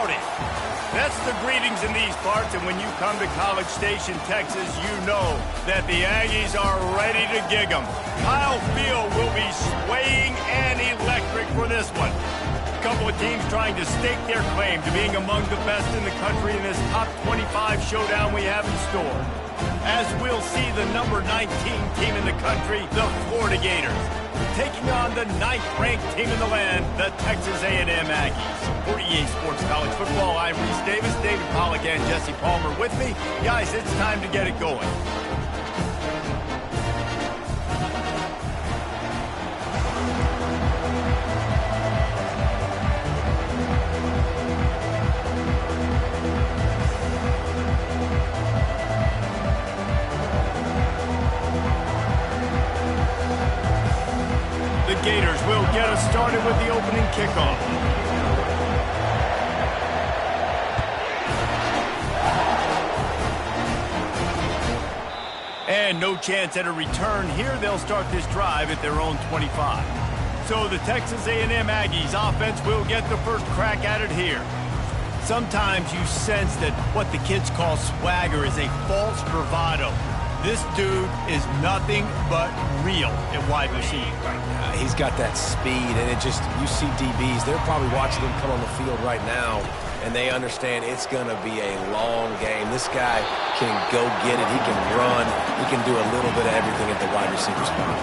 about it? That's the greetings in these parts, and when you come to College Station, Texas, you know that the Aggies are ready to gig 'em. Kyle Field will be swaying and electric for this one. A couple of teams trying to stake their claim to being among the best in the country in this top 25 showdown we have in store. As we'll see the number 19 team in the country, the Florida Gators, taking on the 9th-ranked team in the land, the Texas A&M Aggies. For EA Sports College Football, I'm Reese Davis, David Pollack, and Jesse Palmer with me. Guys, it's time to get it going. The Gators will get us started with the opening kickoff. And no chance at a return here. They'll start this drive at their own 25. So the Texas A&M Aggies offense will get the first crack at it here. Sometimes you sense that what the kids call swagger is a false bravado. This dude is nothing but real at wide receiver. He's got that speed, and you see DBs, they're probably watching him come on the field right now, and they understand it's going to be a long game. This guy can go get it. He can run. He can do a little bit of everything at the wide receiver spot.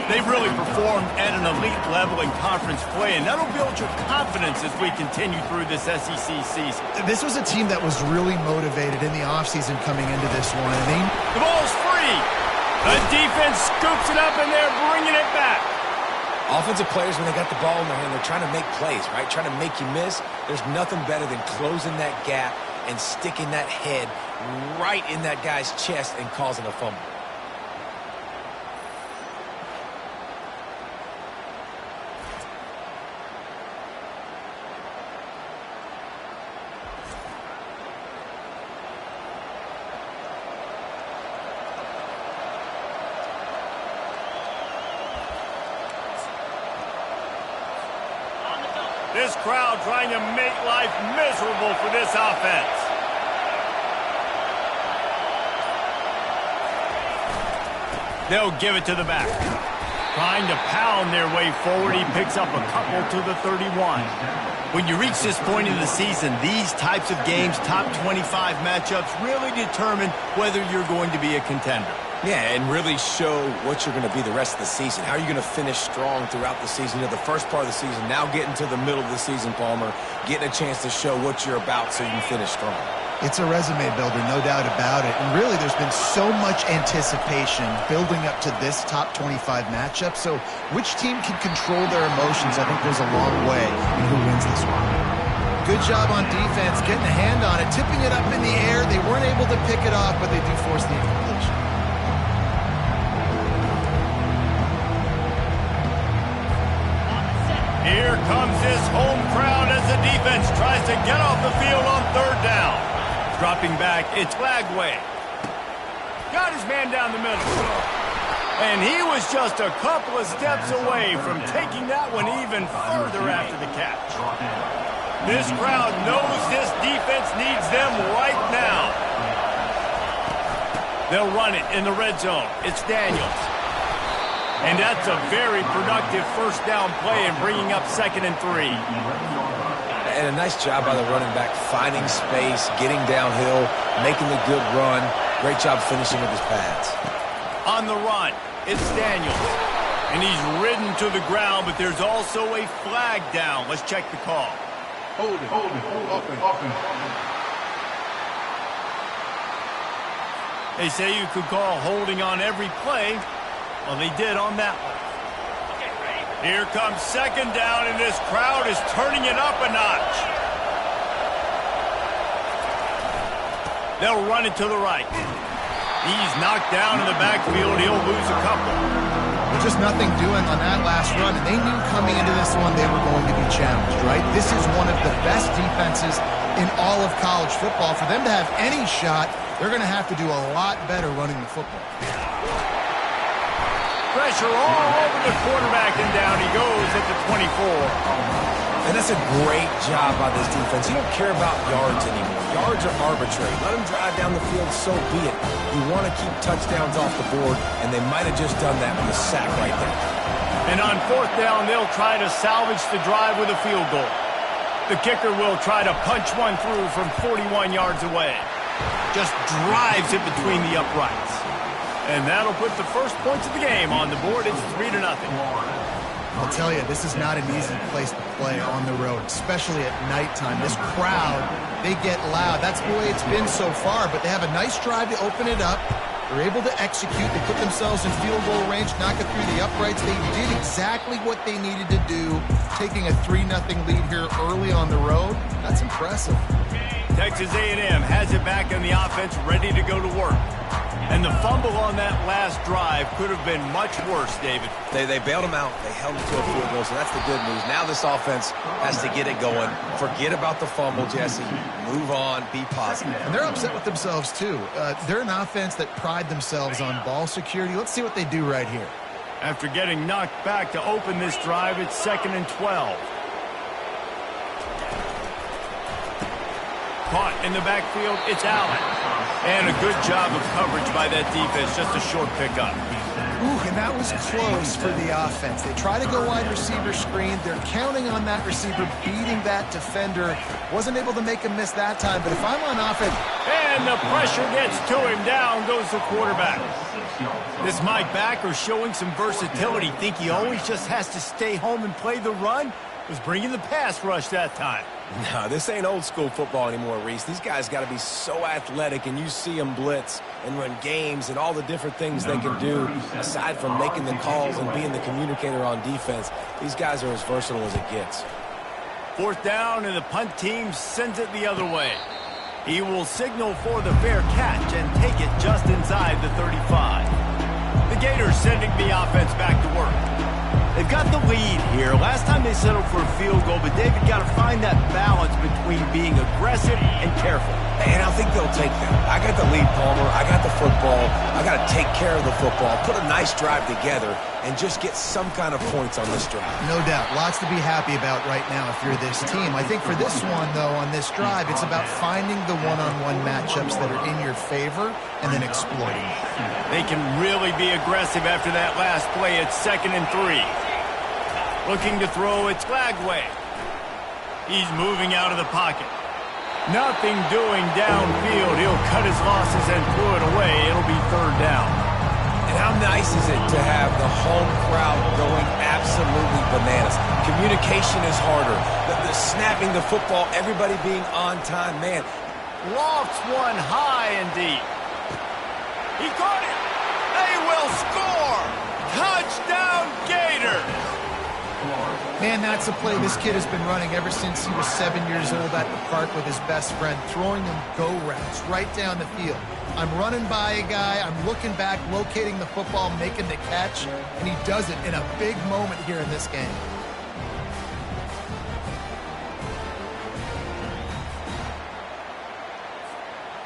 They've really performed at an elite level in conference play, and that'll build your confidence as we continue through this SEC season. This was a team that was really motivated in the offseason coming into this one. The ball's free. The defense scoops it up, and they're bringing it back. Offensive players, when they got the ball in their hand, they're trying to make plays, right? Trying to make you miss. There's nothing better than closing that gap and sticking that head right in that guy's chest and causing a fumble. This crowd trying to make life miserable for this offense. They'll give it to the back. Trying to pound their way forward. He picks up a couple to the 31. When you reach this point in the season, these types of games, top 25 matchups, really determine whether you're going to be a contender. Yeah, and really show what you're going to be the rest of the season. How are you going to finish strong throughout the season? You know, the first part of the season, now getting to the middle of the season, Palmer, getting a chance to show what you're about so you can finish strong. It's a resume builder, no doubt about it. And really, there's been so much anticipation building up to this top 25 matchup. So which team can control their emotions, I think goes a long way in who wins this one. Good job on defense, getting a hand on it, tipping it up in the air. They weren't able to pick it off, but they do force the incompletion. Here comes this home crowd as the defense tries to get off the field on third down. Dropping back, it's Lagway. Got his man down the middle. And he was just a couple of steps away from taking that one even further after the catch. This crowd knows this defense needs them right now. They'll run it in the red zone. It's Daniels. And that's a very productive first down play and bringing up 2nd and 3. And a nice job by the running back, finding space, getting downhill, making the good run. Great job finishing with his pads. On the run, it's Daniels. And he's ridden to the ground, but there's also a flag down. Let's check the call. Hold it, open. They say you could call holding on every play. Well, they did on that one. Here comes 2nd down, and this crowd is turning it up a notch. They'll run it to the right. He's knocked down in the backfield. He'll lose a couple. There's just nothing doing on that last run, and they knew coming into this one they were going to be challenged, right? This is one of the best defenses in all of college football. For them to have any shot, they're going to have to do a lot better running the football. pressure all over the quarterback, and down he goes at the 24. And that's a great job by this defense. You don't care about yards anymore. Yards are arbitrary. Let them drive down the field, so be it. You want to keep touchdowns off the board, and they might have just done that with a sack right there. And on 4th down, they'll try to salvage the drive with a field goal. The kicker will try to punch one through from 41 yards away. Just drives it between the uprights. And that'll put the first points of the game on the board. It's 3-0. I'll tell you, this is not an easy place to play on the road, especially at nighttime. This crowd, they get loud. That's the way it's been so far, but they have a nice drive to open it up. They're able to execute. They put themselves in field goal range, knock it through the uprights. They did exactly what they needed to do, taking a 3-0 lead here early on the road. That's impressive. Texas A&M has it back on the offense, ready to go to work. And the fumble on that last drive could have been much worse, David. They bailed them out. They held them to a field goal, so that's the good news. Now this offense has to get it going. Forget about the fumble, Jesse. Move on. Be positive. And they're upset with themselves, too. They're an offense that pride themselves on ball security. Let's see what they do right here. After getting knocked back to open this drive, it's 2nd and 12. Caught in the backfield, it's Allen. And a good job of coverage by that defense, just a short pickup. Ooh, and that was close for the offense. They try to go wide receiver screen. They're counting on that receiver beating that defender. Wasn't able to make him miss that time, but if I'm on offense... And the pressure gets to him. Down goes the quarterback. This Mike Backer showing some versatility. Think he always just has to stay home and play the run? Was bringing the pass rush that time. No, this ain't old school football anymore, Reese. These guys got to be so athletic, and you see them blitz and run games and all the different things they can do aside from making the calls and being the communicator on defense. These guys are as versatile as it gets. 4th down, and the punt team sends it the other way. He will signal for the fair catch and take it just inside the 35. The Gators sending the offense back to work. They've got the lead here. Last time they settled for a field goal, but David got to find that balance between being aggressive and careful. And I think they'll take that. I got the lead, Palmer. I got the football. I got to take care of the football, put a nice drive together, and just get some kind of points on this drive. No doubt. Lots to be happy about right now if you're this team. I think for this one, though, on this drive, it's about finding the one-on-one matchups that are in your favor and then exploiting them. They can really be aggressive after that last play. It's 2nd and 3. Looking to throw, it's Lagway. He's moving out of the pocket. Nothing doing downfield. He'll cut his losses and throw it away. It'll be 3rd down. And how nice is it to have the home crowd going absolutely bananas? Communication is harder. The snapping the football, everybody being on time. Man, Lofts one high and deep. He caught it. They will score. Touchdown, Gators. Man, that's a play this kid has been running ever since he was 7 years old at the park with his best friend, throwing him go routes right down the field. I'm running by a guy, I'm looking back, locating the football, making the catch, and he does it in a big moment here in this game.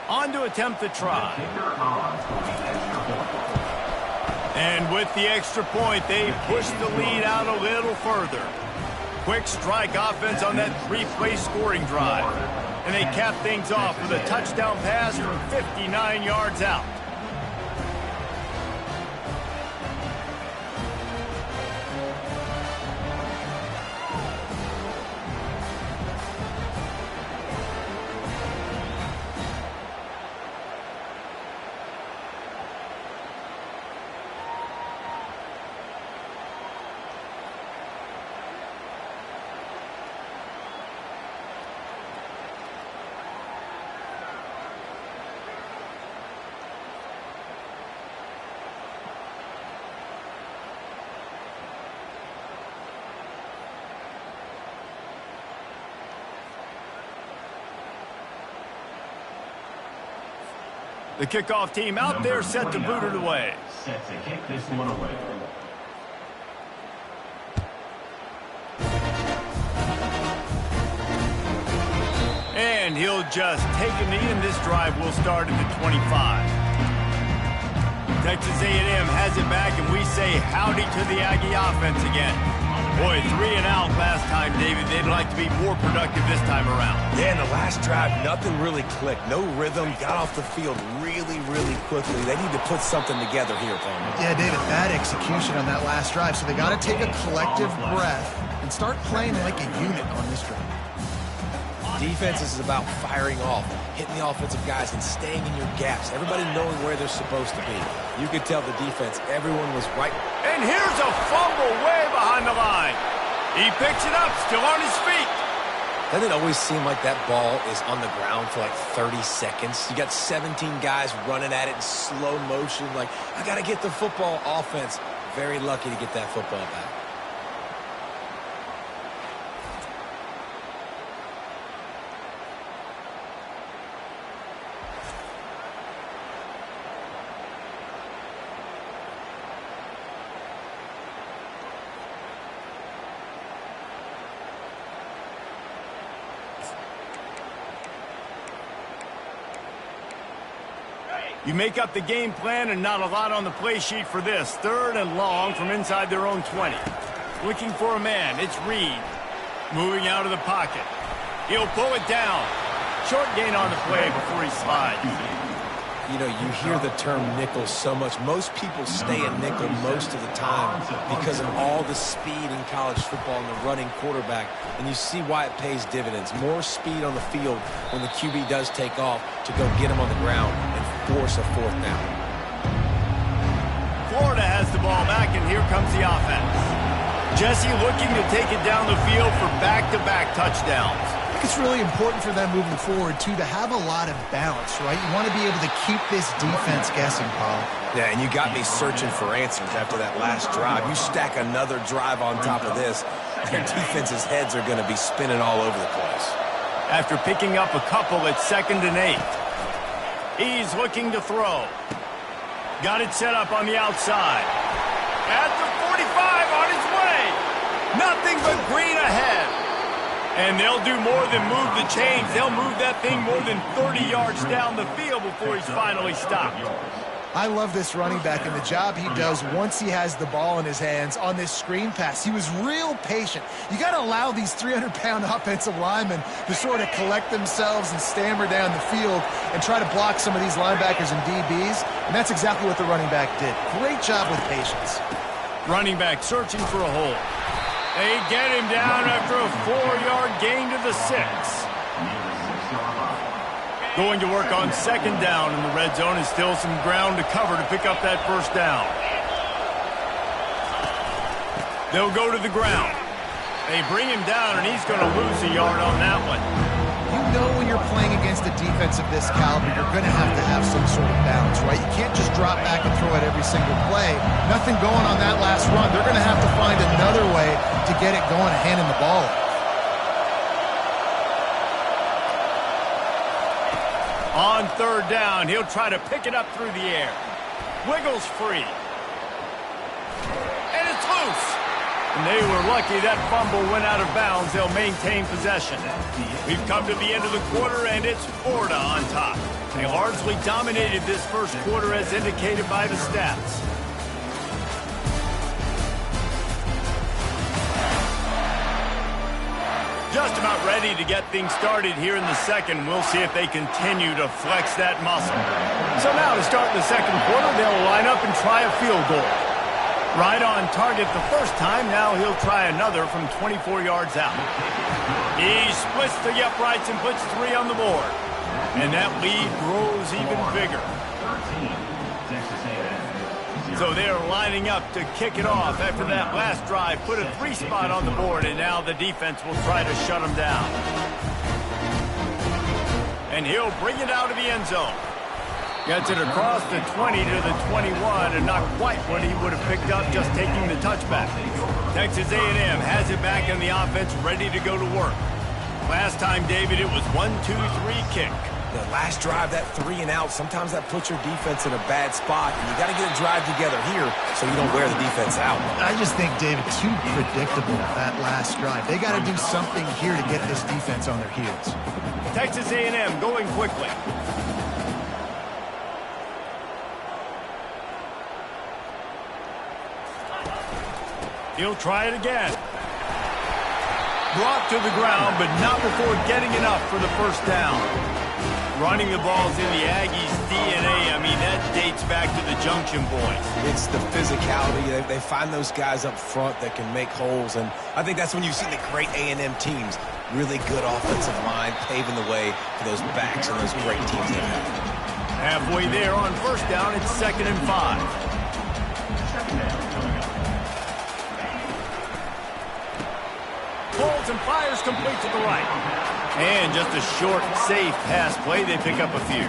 On to attempt the try. And with the extra point, they push the lead out a little further. Quick strike offense on that 3-play scoring drive. And they cap things off with a touchdown pass from 59 yards out. The kickoff team out there set to boot it away. Set to kick this one away. And he'll just take a knee, and this drive will start at the 25. Texas A&M has it back, and we say howdy to the Aggie offense again. Boy, 3 and out last time, David. They'd like to be more productive this time around. Yeah, in the last drive, nothing really clicked. No rhythm. Got off the field really, really quickly. They need to put something together here, Palmer. Yeah, David, bad execution on that last drive. So they got to take a collective breath and start playing like a unit on this drive. Defense is about firing off, hitting the offensive guys, and staying in your gaps. Everybody knowing where they're supposed to be. You could tell the defense, everyone was right. And here's a fumble way behind the line. He picks it up, still on his feet. Doesn't it always seem like that ball is on the ground for like 30 seconds? You got 17 guys running at it in slow motion. Like, I got to get the football. Offense, very lucky to get that football back. You make up the game plan and not a lot on the play sheet for this. 3rd and long from inside their own 20. Looking for a man. It's Reed. Moving out of the pocket. He'll pull it down. Short gain on the play before he slides. You know, you hear the term nickel so much. Most people stay a nickel most of the time because of all the speed in college football and the running quarterback. And you see why it pays dividends. More speed on the field when the QB does take off to go get him on the ground and force a 4th down. Florida has the ball back, and here comes the offense. Jesse looking to take it down the field for back-to-back touchdowns. It's really important for them moving forward, too, to have a lot of balance, right? You want to be able to keep this defense guessing, Paul. Yeah, and you got me searching for answers after that last drive. You stack another drive on top of this, their defense's heads are going to be spinning all over the place. After picking up a couple at 2nd and 8. He's looking to throw. Got it set up on the outside. At the 45, on his way. Nothing but green ahead. And they'll do more than move the chains. They'll move that thing more than 30 yards down the field before he's finally stopped. I love this running back and the job he does once he has the ball in his hands on this screen pass. He was real patient. You got to allow these 300-pound offensive linemen to sort of collect themselves and stammer down the field and try to block some of these linebackers and DBs, and that's exactly what the running back did. Great job with patience. Running back searching for a hole. They get him down after a 4-yard gain to the 6. Going to work on 2nd down in the red zone, and still some ground to cover to pick up that 1st down. They'll go to the ground. They bring him down, and he's going to lose a yard on that one. You know when you're playing against a defense of this caliber, you're going to have some sort of balance, right? You can't just drop back and throw it every single play. Nothing going on that last run. They're going to have to find another way to get it going and handing the ball off. On 3rd down, he'll try to pick it up through the air. Wiggles free. And it's loose. And they were lucky that fumble went out of bounds. They'll maintain possession. We've come to the end of the quarter, and it's Florida on top. They largely dominated this 1st quarter as indicated by the stats. Just about ready to get things started here in the 2nd. We'll see if they continue to flex that muscle. So now to start the 2nd quarter, they'll line up and try a field goal. Right on target the 1st time. Now he'll try another from 24 yards out. He splits the uprights and puts 3 on the board. And that lead grows even bigger. So they're lining up to kick it off after that last drive. Put a 3 spot on the board, and now the defense will try to shut them down. And he'll bring it out of the end zone. Gets it across the 20 to the 21, and not quite what he would have picked up just taking the touchback. Texas A&M has it back in the offense, ready to go to work. Last time, David, it was 1-2-3 kick. The last drive, that 3 and out, sometimes that puts your defense in a bad spot, and you got to get a drive together here so you don't wear the defense out. I just think, David, too predictable that last drive. They got to do something here to get this defense on their heels. Texas A&M going quickly. He'll try it again. Brought to the ground, but not before getting enough for the first down. Running the ball's in the Aggies' DNA. I mean, that dates back to the Junction Boys. It's the physicality. They find those guys up front that can make holes, and I think that's when you see the great A&M teams. Really good offensive line, paving the way for those backs and those great teams they have. Halfway there on first down, it's 2nd and 5. Pulls and fires complete to the right. And just a short, safe pass play. They pick up a few.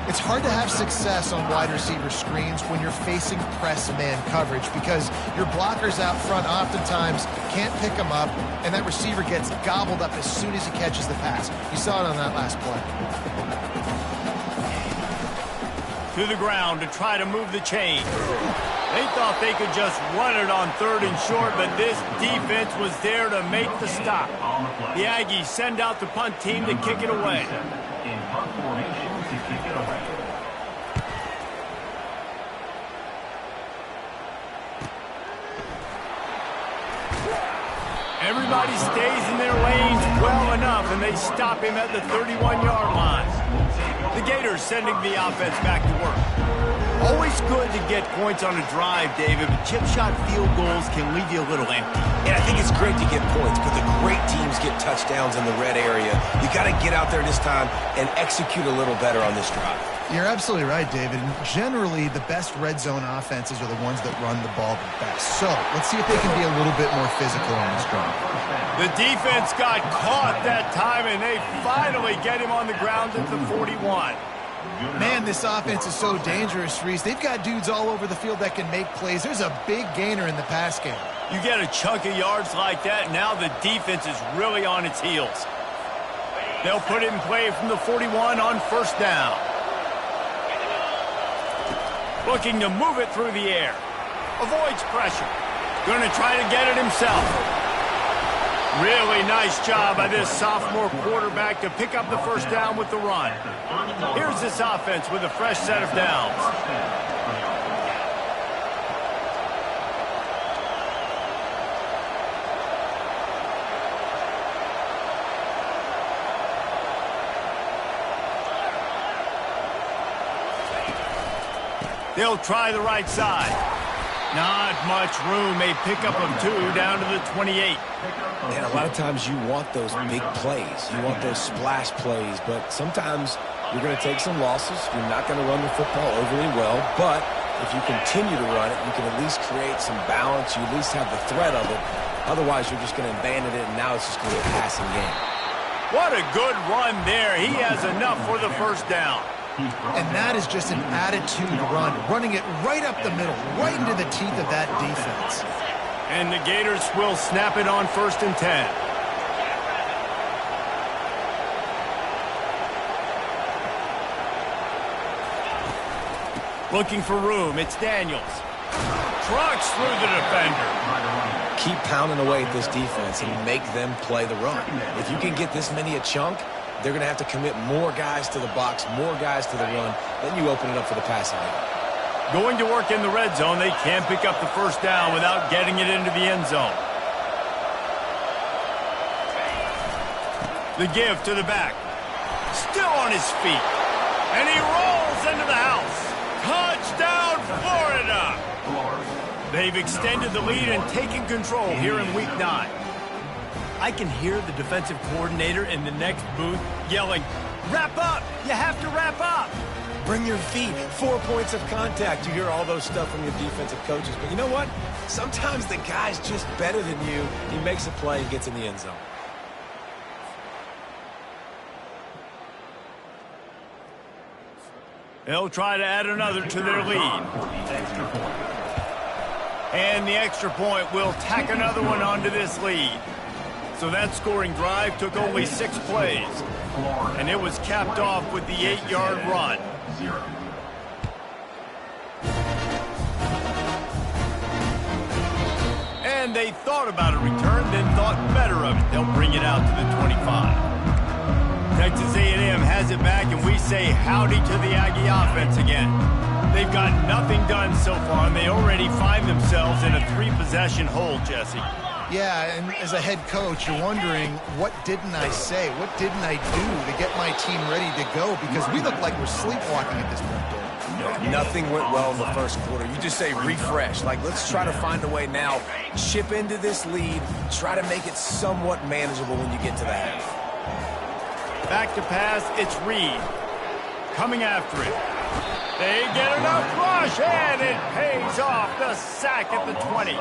It's hard to have success on wide receiver screens when you're facing press man coverage because your blockers out front oftentimes can't pick them up, and that receiver gets gobbled up as soon as he catches the pass. You saw it on that last play. To the ground to try to move the chain. They thought they could just run it on 3rd and short, but this defense was there to make the stop. The Aggies send out the punt team to kick it away. In punt formation to kick it away. Everybody stays in their lanes well enough, and they stop him at the 31-yard line. The Gators sending the offense back to work. Always good to get points on a drive, David, but chip shot field goals can leave you a little empty. And I think it's great to get points, but the great teams get touchdowns in the red area. You got to get out there this time and execute a little better on this drive. You're absolutely right, David. And generally, the best red zone offenses are the ones that run the ball the best. So let's see if they can be a little bit more physical on this drive. The defense got caught that time, and they finally get him on the ground at the 41. Man, this offense is so dangerous, Reese. They've got dudes all over the field that can make plays. There's a big gainer in the pass game. You get a chunk of yards like that, now the defense is really on its heels. They'll put it in play from the 41 on first down. Looking to move it through the air. Avoids pressure. Going to try to get it himself. Really nice job by this sophomore quarterback to pick up the first down with the run. Here's this offense with a fresh set of downs. They'll try the right side. Not much room. A pickup of 2 down to the 28. And a lot of times you want those big plays. You want those splash plays, but sometimes you're going to take some losses. You're not going to run the football overly well, but if you continue to run it, you can at least create some balance. You at least have the threat of it. Otherwise, you're just going to abandon it, and now it's just going to be a passing game. What a good run there. He has enough for the first down. And that is just an attitude run, running it right up the middle, right into the teeth of that defense. And the Gators will snap it on 1st and 10. Looking for room, it's Daniels. Trucks through the defender. Keep pounding away at this defense and make them play the run. If you can get this many a chunk, they're going to have to commit more guys to the box, more guys to the run. Then you open it up for the passing game. Going to work in the red zone. They can't pick up the first down without getting it into the end zone. The give to the back. Still on his feet. And he rolls into the house. Touchdown, Florida! They've extended the lead and taken control here in Week 9. I can hear the defensive coordinator in the next booth yelling, "Wrap up! You have to wrap up!" Bring your feet, 4 points of contact. You hear all those stuff from your defensive coaches. But you know what? Sometimes the guy's just better than you. He makes a play and gets in the end zone. They'll try to add another to their lead. And the extra point will tack another one onto this lead. So that scoring drive took only 6 plays. And it was capped off with the 8-yard run. And they thought about a return, then thought better of it. They'll bring it out to the 25. Texas A&M has it back, and we say howdy to the Aggie offense again. They've got nothing done so far, and they already find themselves in a 3-possession hole, Jesse. Yeah, and as a head coach, you're wondering, what didn't I say? What didn't I do to get my team ready to go? Because we look like we're sleepwalking at this point, Dave. Nothing went well in the first quarter. You just say refresh. Like, let's try to find a way now. Chip into this lead. Try to make it somewhat manageable when you get to the half. Back to pass, it's Reed. Coming after it. They get enough rush, and it pays off. The sack at the 20.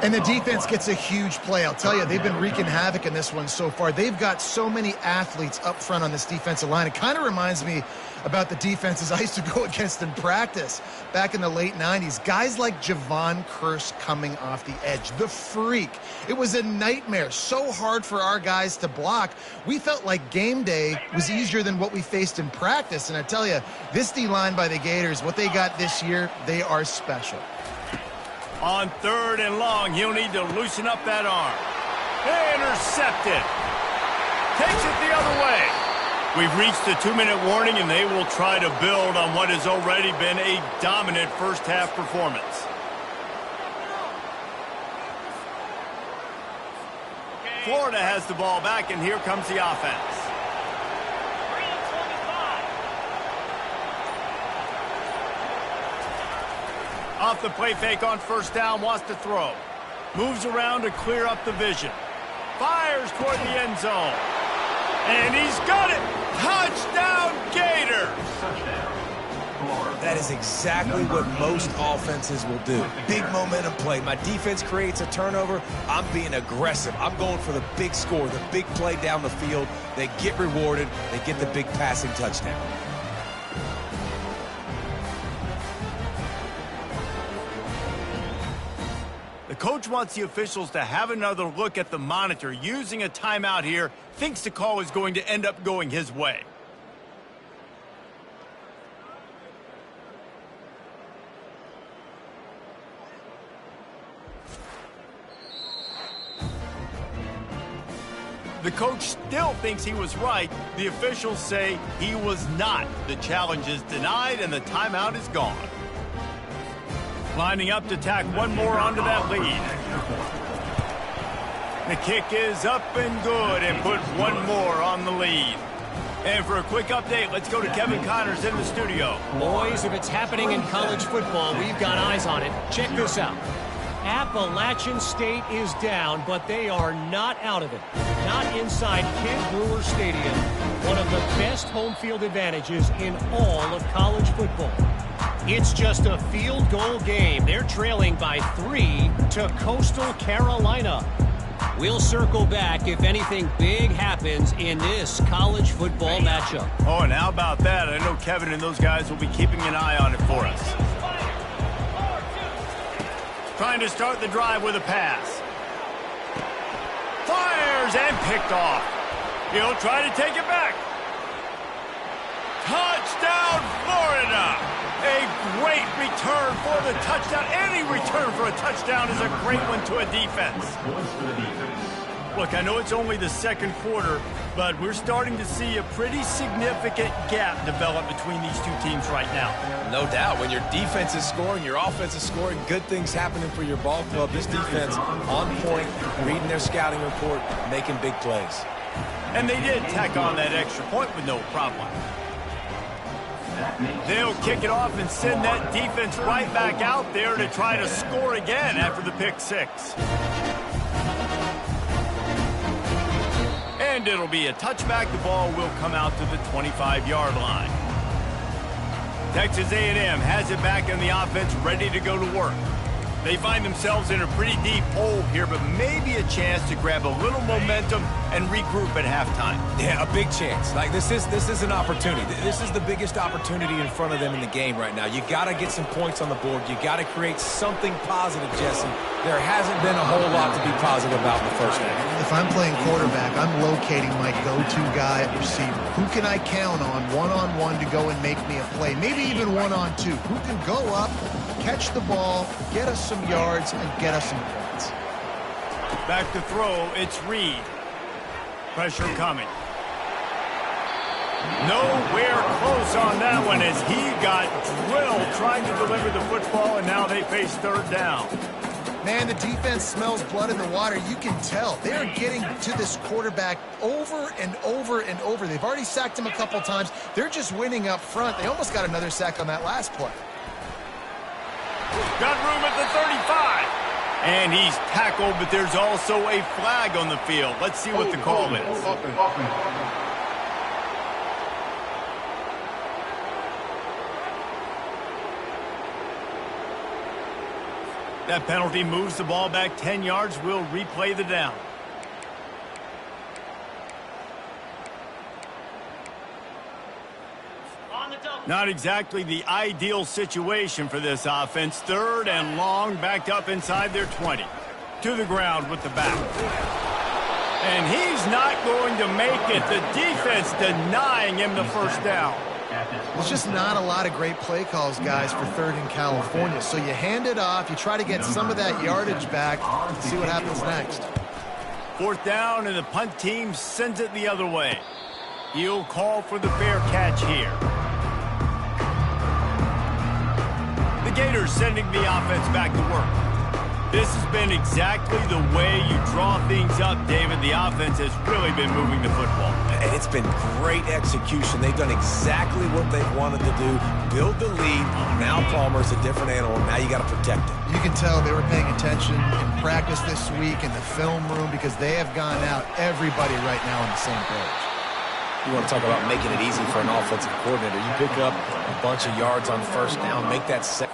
And the defense gets a huge play. I'll tell you, they've been wreaking havoc in this one so far. They've got so many athletes up front on this defensive line. It kind of reminds me about the defenses I used to go against in practice back in the late 90s. Guys like Javon Curse coming off the edge. The freak. It was a nightmare. So hard for our guys to block. We felt like game day was easier than what we faced in practice. And I tell you, this D-line by the Gators, what they got this year, they are special. On 3rd and long, he'll need to loosen up that arm. Intercepted. Takes it the other way. We've reached the 2-minute warning, and they will try to build on what has already been a dominant first-half performance. Florida has the ball back, and here comes the offense. Off the play fake on 1st down, wants to throw. Moves around to clear up the vision. Fires toward the end zone. And he's got it! Touchdown, Gators! That is exactly what most offenses will do. Big momentum play. My defense creates a turnover. I'm being aggressive. I'm going for the big score, the big play down the field. They get rewarded. They get the big passing touchdown. The coach wants the officials to have another look at the monitor. Using a timeout here, thinks the call is going to end up going his way. The coach still thinks he was right. The officials say he was not. The challenge is denied, and the timeout is gone. Lining up to tack one more onto that lead. The kick is up and good, and put one more on the lead. And for a quick update, let's go to Kevin Connors in the studio. Boys, if it's happening in college football, we've got eyes on it. Check this out. Appalachian State is down, but they are not out of it. Not inside Kent Brewer Stadium, one of the best home field advantages in all of college football. It's just a field goal game. They're trailing by 3 to Coastal Carolina. We'll circle back if anything big happens in this college football matchup. Oh, and how about that? I know Kevin and those guys will be keeping an eye on it for us. Trying to start the drive with a pass. Fires and picked off. He'll try to take it back. Touchdown, Florida! A great return for the touchdown. Any return for a touchdown is a great one to a defense. Look, I know it's only the second quarter, but we're starting to see a pretty significant gap develop between these two teams right now. No doubt. When your defense is scoring, your offense is scoring, good things happening for your ball club. This defense on point, reading their scouting report, making big plays. And they did tack on that extra point with no problem. They'll kick it off and send that defense right back out there to try to score again after the pick six. And it'll be a touchback. The ball will come out to the 25-yard line. Texas A&M has it back in the offense, ready to go to work. They find themselves in a pretty deep hole here, but maybe a chance to grab a little momentum and regroup at halftime. Yeah, a big chance. Like, this is an opportunity. This is the biggest opportunity in front of them in the game right now. You got to get some points on the board. You got to create something positive, Jesse. There hasn't been a whole lot to be positive about in the first half. If I'm playing quarterback, I'm locating my go-to guy at receiver. Who can I count on one-on-one to go and make me a play? Maybe even one-on-two. Who can go up, catch the ball, get us some yards, and get us some points. Back to throw, it's Reed. Pressure coming. Nowhere close on that one as he got drilled trying to deliver the football, and now they face third down. Man, the defense smells blood in the water. You can tell. They are getting to this quarterback over and over and over. They've already sacked him a couple times. They're just winning up front. They almost got another sack on that last play. Got room at the 35. And he's tackled, but there's also a flag on the field. Let's see what the call is. That penalty moves the ball back 10 yards. We'll replay the down. Not exactly the ideal situation for this offense. Third and long, backed up inside their 20. To the ground with the back. And he's not going to make it. The defense denying him the first down. There's just not a lot of great play calls, guys, for third in California. So you hand it off, you try to get some of that yardage back, see what happens next. Fourth down, and the punt team sends it the other way. He'll call for the fair catch here. The Gators sending the offense back to work. This has been exactly the way you draw things up, David. The offense has really been moving the football. And it's been great execution. They've done exactly what they've wanted to do. Build the lead. Now Palmer's a different animal. Now you got to protect it. You can tell they were paying attention in practice this week in the film room because they have gone out, everybody right now on the same page. You want to talk about making it easy for an offensive coordinator. You pick up a bunch of yards on first down, make that set.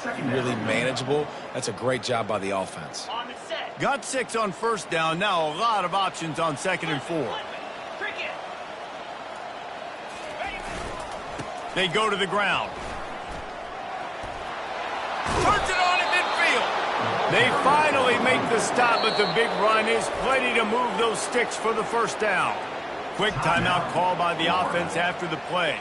really manageable. That's a great job by the offense. Got 6 on first down. Now a lot of options on 2nd and 4. They go to the ground. Turns it on in midfield. They finally make the stop, but the big run is plenty to move those sticks for the first down. Quick timeout call by the offense after the play.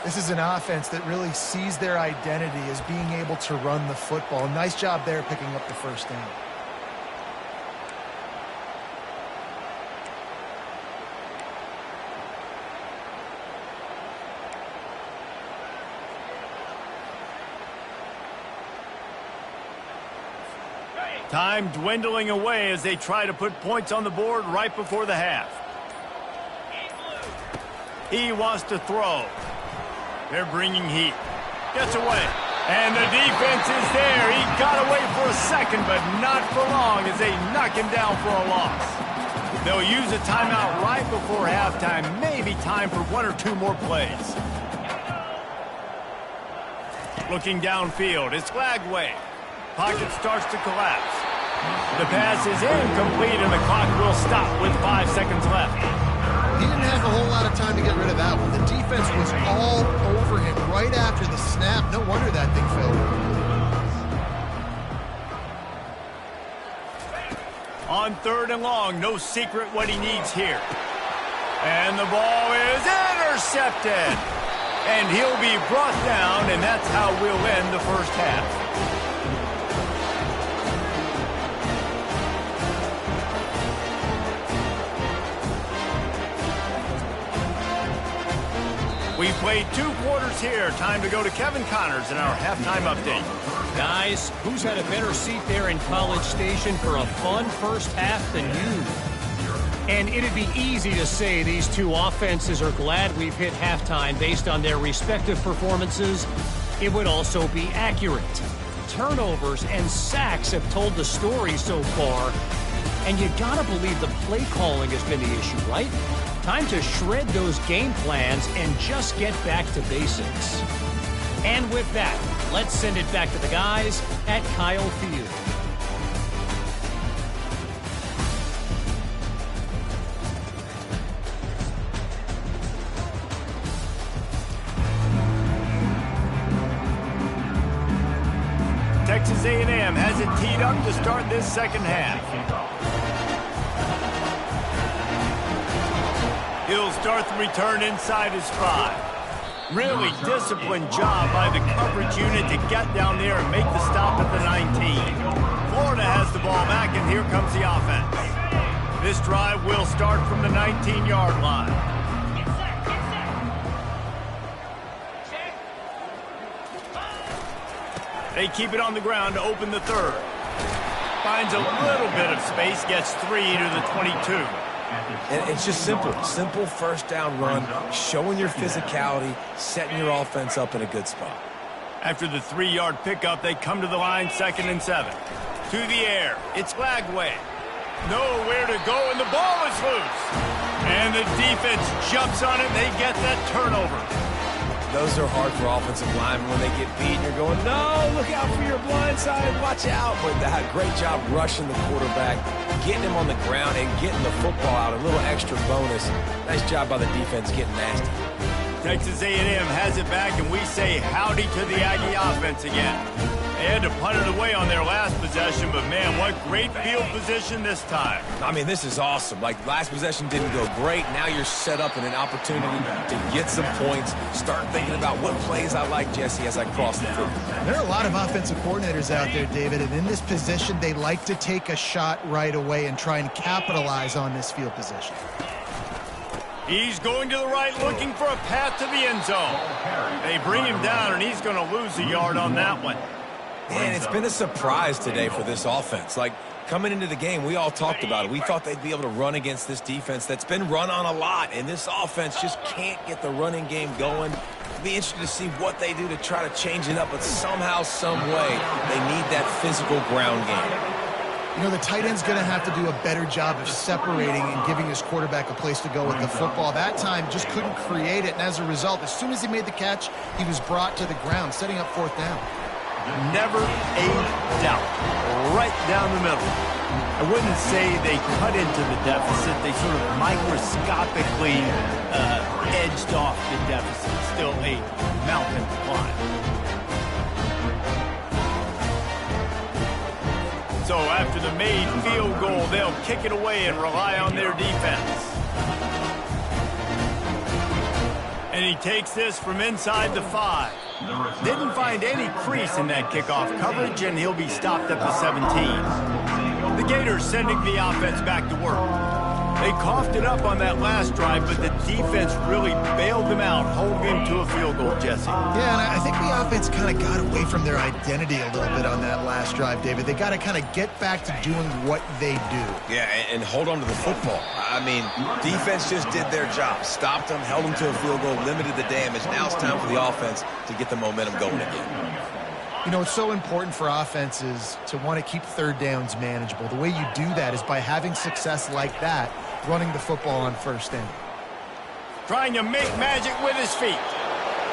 This is an offense that really sees their identity as being able to run the football. Nice job there picking up the first down. Time dwindling away as they try to put points on the board right before the half. He wants to throw. They're bringing heat. Gets away. And the defense is there. He got away for a second, but not for long as they knock him down for a loss. They'll use a timeout right before halftime. Maybe time for 1 or 2 more plays. Looking downfield. It's Lagway. Pocket starts to collapse. The pass is incomplete, and the clock will stop with 5 seconds left. He didn't have a whole lot of time to get rid of that one. The defense was all over him right after the snap. No wonder that thing fell. On 3rd and long, no secret what he needs here. And the ball is intercepted. And he'll be brought down, and that's how we'll end the first half. We played 2 quarters here. Time to go to Kevin Connors in our halftime update. Guys, who's had a better seat there in College Station for a fun first half than you? And it'd be easy to say these two offenses are glad we've hit halftime based on their respective performances. It would also be accurate. Turnovers and sacks have told the story so far. And you gotta believe the play calling has been the issue, right? Time to shred those game plans and just get back to basics. And with that, let's send it back to the guys at Kyle Field. Texas A&M has it teed up to start this second half. He'll start the return inside his 5. Really disciplined job by the coverage unit to get down there and make the stop at the 19. Florida has the ball back, and here comes the offense. This drive will start from the 19-yard line. They keep it on the ground to open the 3rd. Finds a little bit of space, gets 3 to the 22. And it's just simple. Simple first down run, showing your physicality, setting your offense up in a good spot. After the 3-yard pickup, they come to the line 2nd and 7. To the air, it's Lagway. Nowhere to go, and the ball is loose. And the defense jumps on it, and they get that turnover. Those are hard for offensive linemen when they get beat. You're going, no, look out for your blind side, watch out. But they had a great job rushing the quarterback, getting him on the ground, and getting the football out. A little extra bonus. Nice job by the defense getting nasty. Texas A&M has it back, and we say howdy to the Aggie offense again. They had to punt it away on their last possession, but man, what great field position this time. I mean, this is awesome. Like, last possession didn't go great. Now you're set up in an opportunity to get some points. Start thinking about what plays I like, Jesse, as I cross the field. There are a lot of offensive coordinators out there, David, and in this position, they like to take a shot right away and try and capitalize on this field position. He's going to the right, looking for a path to the end zone. They bring him down, and he's going to lose a yard on that one. Man, it's been a surprise today for this offense. Like, coming into the game, we all talked about it. We thought they'd be able to run against this defense that's been run on a lot, and this offense just can't get the running game going. It'll be interesting to see what they do to try to change it up, but somehow, some way, they need that physical ground game. You know, the tight end's going to have to do a better job of separating and giving his quarterback a place to go with the football. That time just couldn't create it, and as a result, as soon as he made the catch, he was brought to the ground, setting up 4th down. never a doubt. Right down the middle. I wouldn't say they cut into the deficit. They sort of microscopically edged off the deficit. Still a mountain to climb. So after the made field goal, they'll kick it away and rely on their defense. And he takes this from inside the 5. Didn't find any crease in that kickoff coverage, and he'll be stopped at the 17. The Gators sending the offense back to work. They coughed it up on that last drive, but the defense really bailed them out, holding him to a field goal, Jesse. Yeah, and I think the offense kind of got away from their identity a little bit on that last drive, David. They got to kind of get back to doing what they do. Yeah, and hold on to the football. I mean, defense just did their job. Stopped them, held them to a field goal, limited the damage. Now it's time for the offense to get the momentum going again. You know, it's so important for offenses to want to keep third downs manageable. The way you do that is by having success like that, running the football on first down. Trying to make magic with his feet.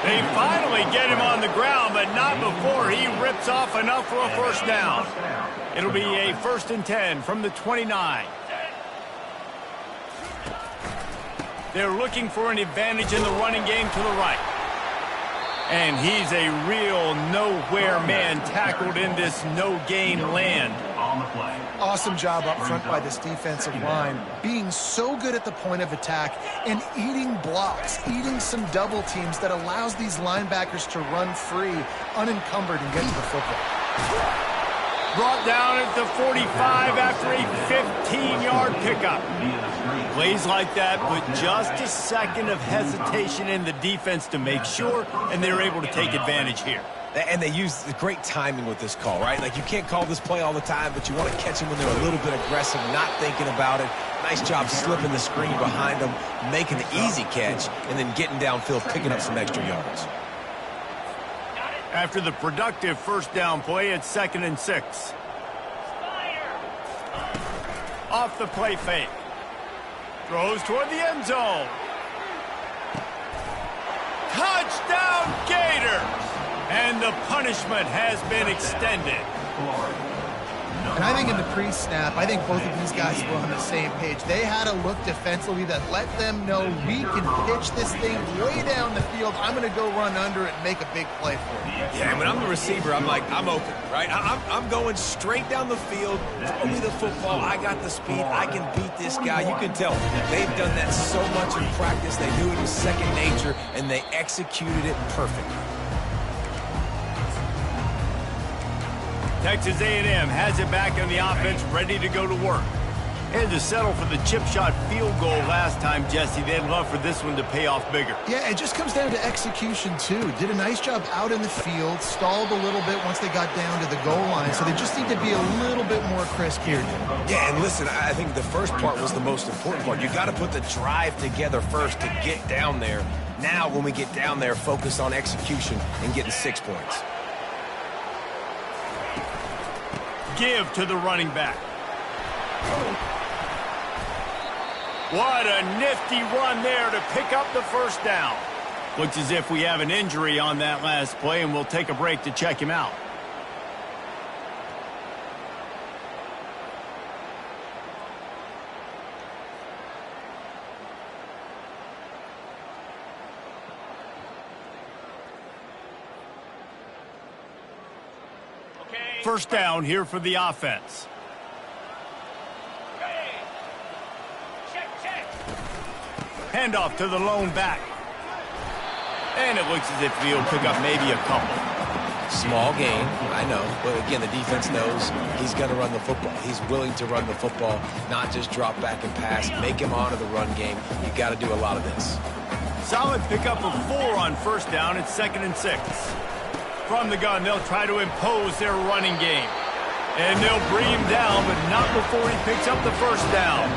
They finally get him on the ground, but not before he rips off enough for a first down. It'll be a 1st and 10 from the 29. They're looking for an advantage in the running game to the right. And he's a real nowhere man tackled in this no-gain land. Awesome job up front by this defensive line, being so good at the point of attack and eating blocks, eating some double teams that allows these linebackers to run free, unencumbered, and get to the football. Brought down at the 45 after a 15-yard pickup. Plays like that with just a second of hesitation in the defense to make sure, and they're able to take advantage here. And they use the great timing with this call, right? Like, you can't call this play all the time, but you want to catch them when they're a little bit aggressive, not thinking about it. Nice job slipping the screen behind them, making the easy catch, and then getting downfield, picking up some extra yards. After the productive first down play, it's 2nd and 6. Off the play fake. Throws toward the end zone. Touchdown, Gators! And the punishment has been extended. And I think in the pre-snap, I think both of these guys were on the same page. They had a look defensively that let them know we can pitch this thing way down the field. I'm going to go run under it and make a big play for it. Yeah, when I'm the receiver, I'm like, I'm open, right? I'm going straight down the field. Throw me the football. I got the speed. I can beat this guy. You can tell they've done that so much in practice. They knew it was second nature, and they executed it perfectly. Texas A&M has it back in the offense, ready to go to work. And to settle for the chip shot field goal last time, Jesse, they'd love for this one to pay off bigger. Yeah, it just comes down to execution, too. Did a nice job out in the field, stalled a little bit once they got down to the goal line, so they just need to be a little bit more crisp here. Yeah, and listen, I think the first part was the most important part. You got to put the drive together first to get down there. Now, when we get down there, focus on execution and getting 6 points. Give to the running back. What a nifty run there to pick up the first down. Looks as if we have an injury on that last play, and we'll take a break to check him out. First down here for the offense. Handoff to the lone back. And it looks as if he'll pick up maybe a couple. Small gain, I know. But again, the defense knows he's going to run the football. He's willing to run the football, not just drop back and pass. Make him honor the run game. You got to do a lot of this. Solid pickup of 4 on first down. It's 2nd and 6. From the gun, they'll try to impose their running game. And they'll bring him down, but not before he picks up the first down.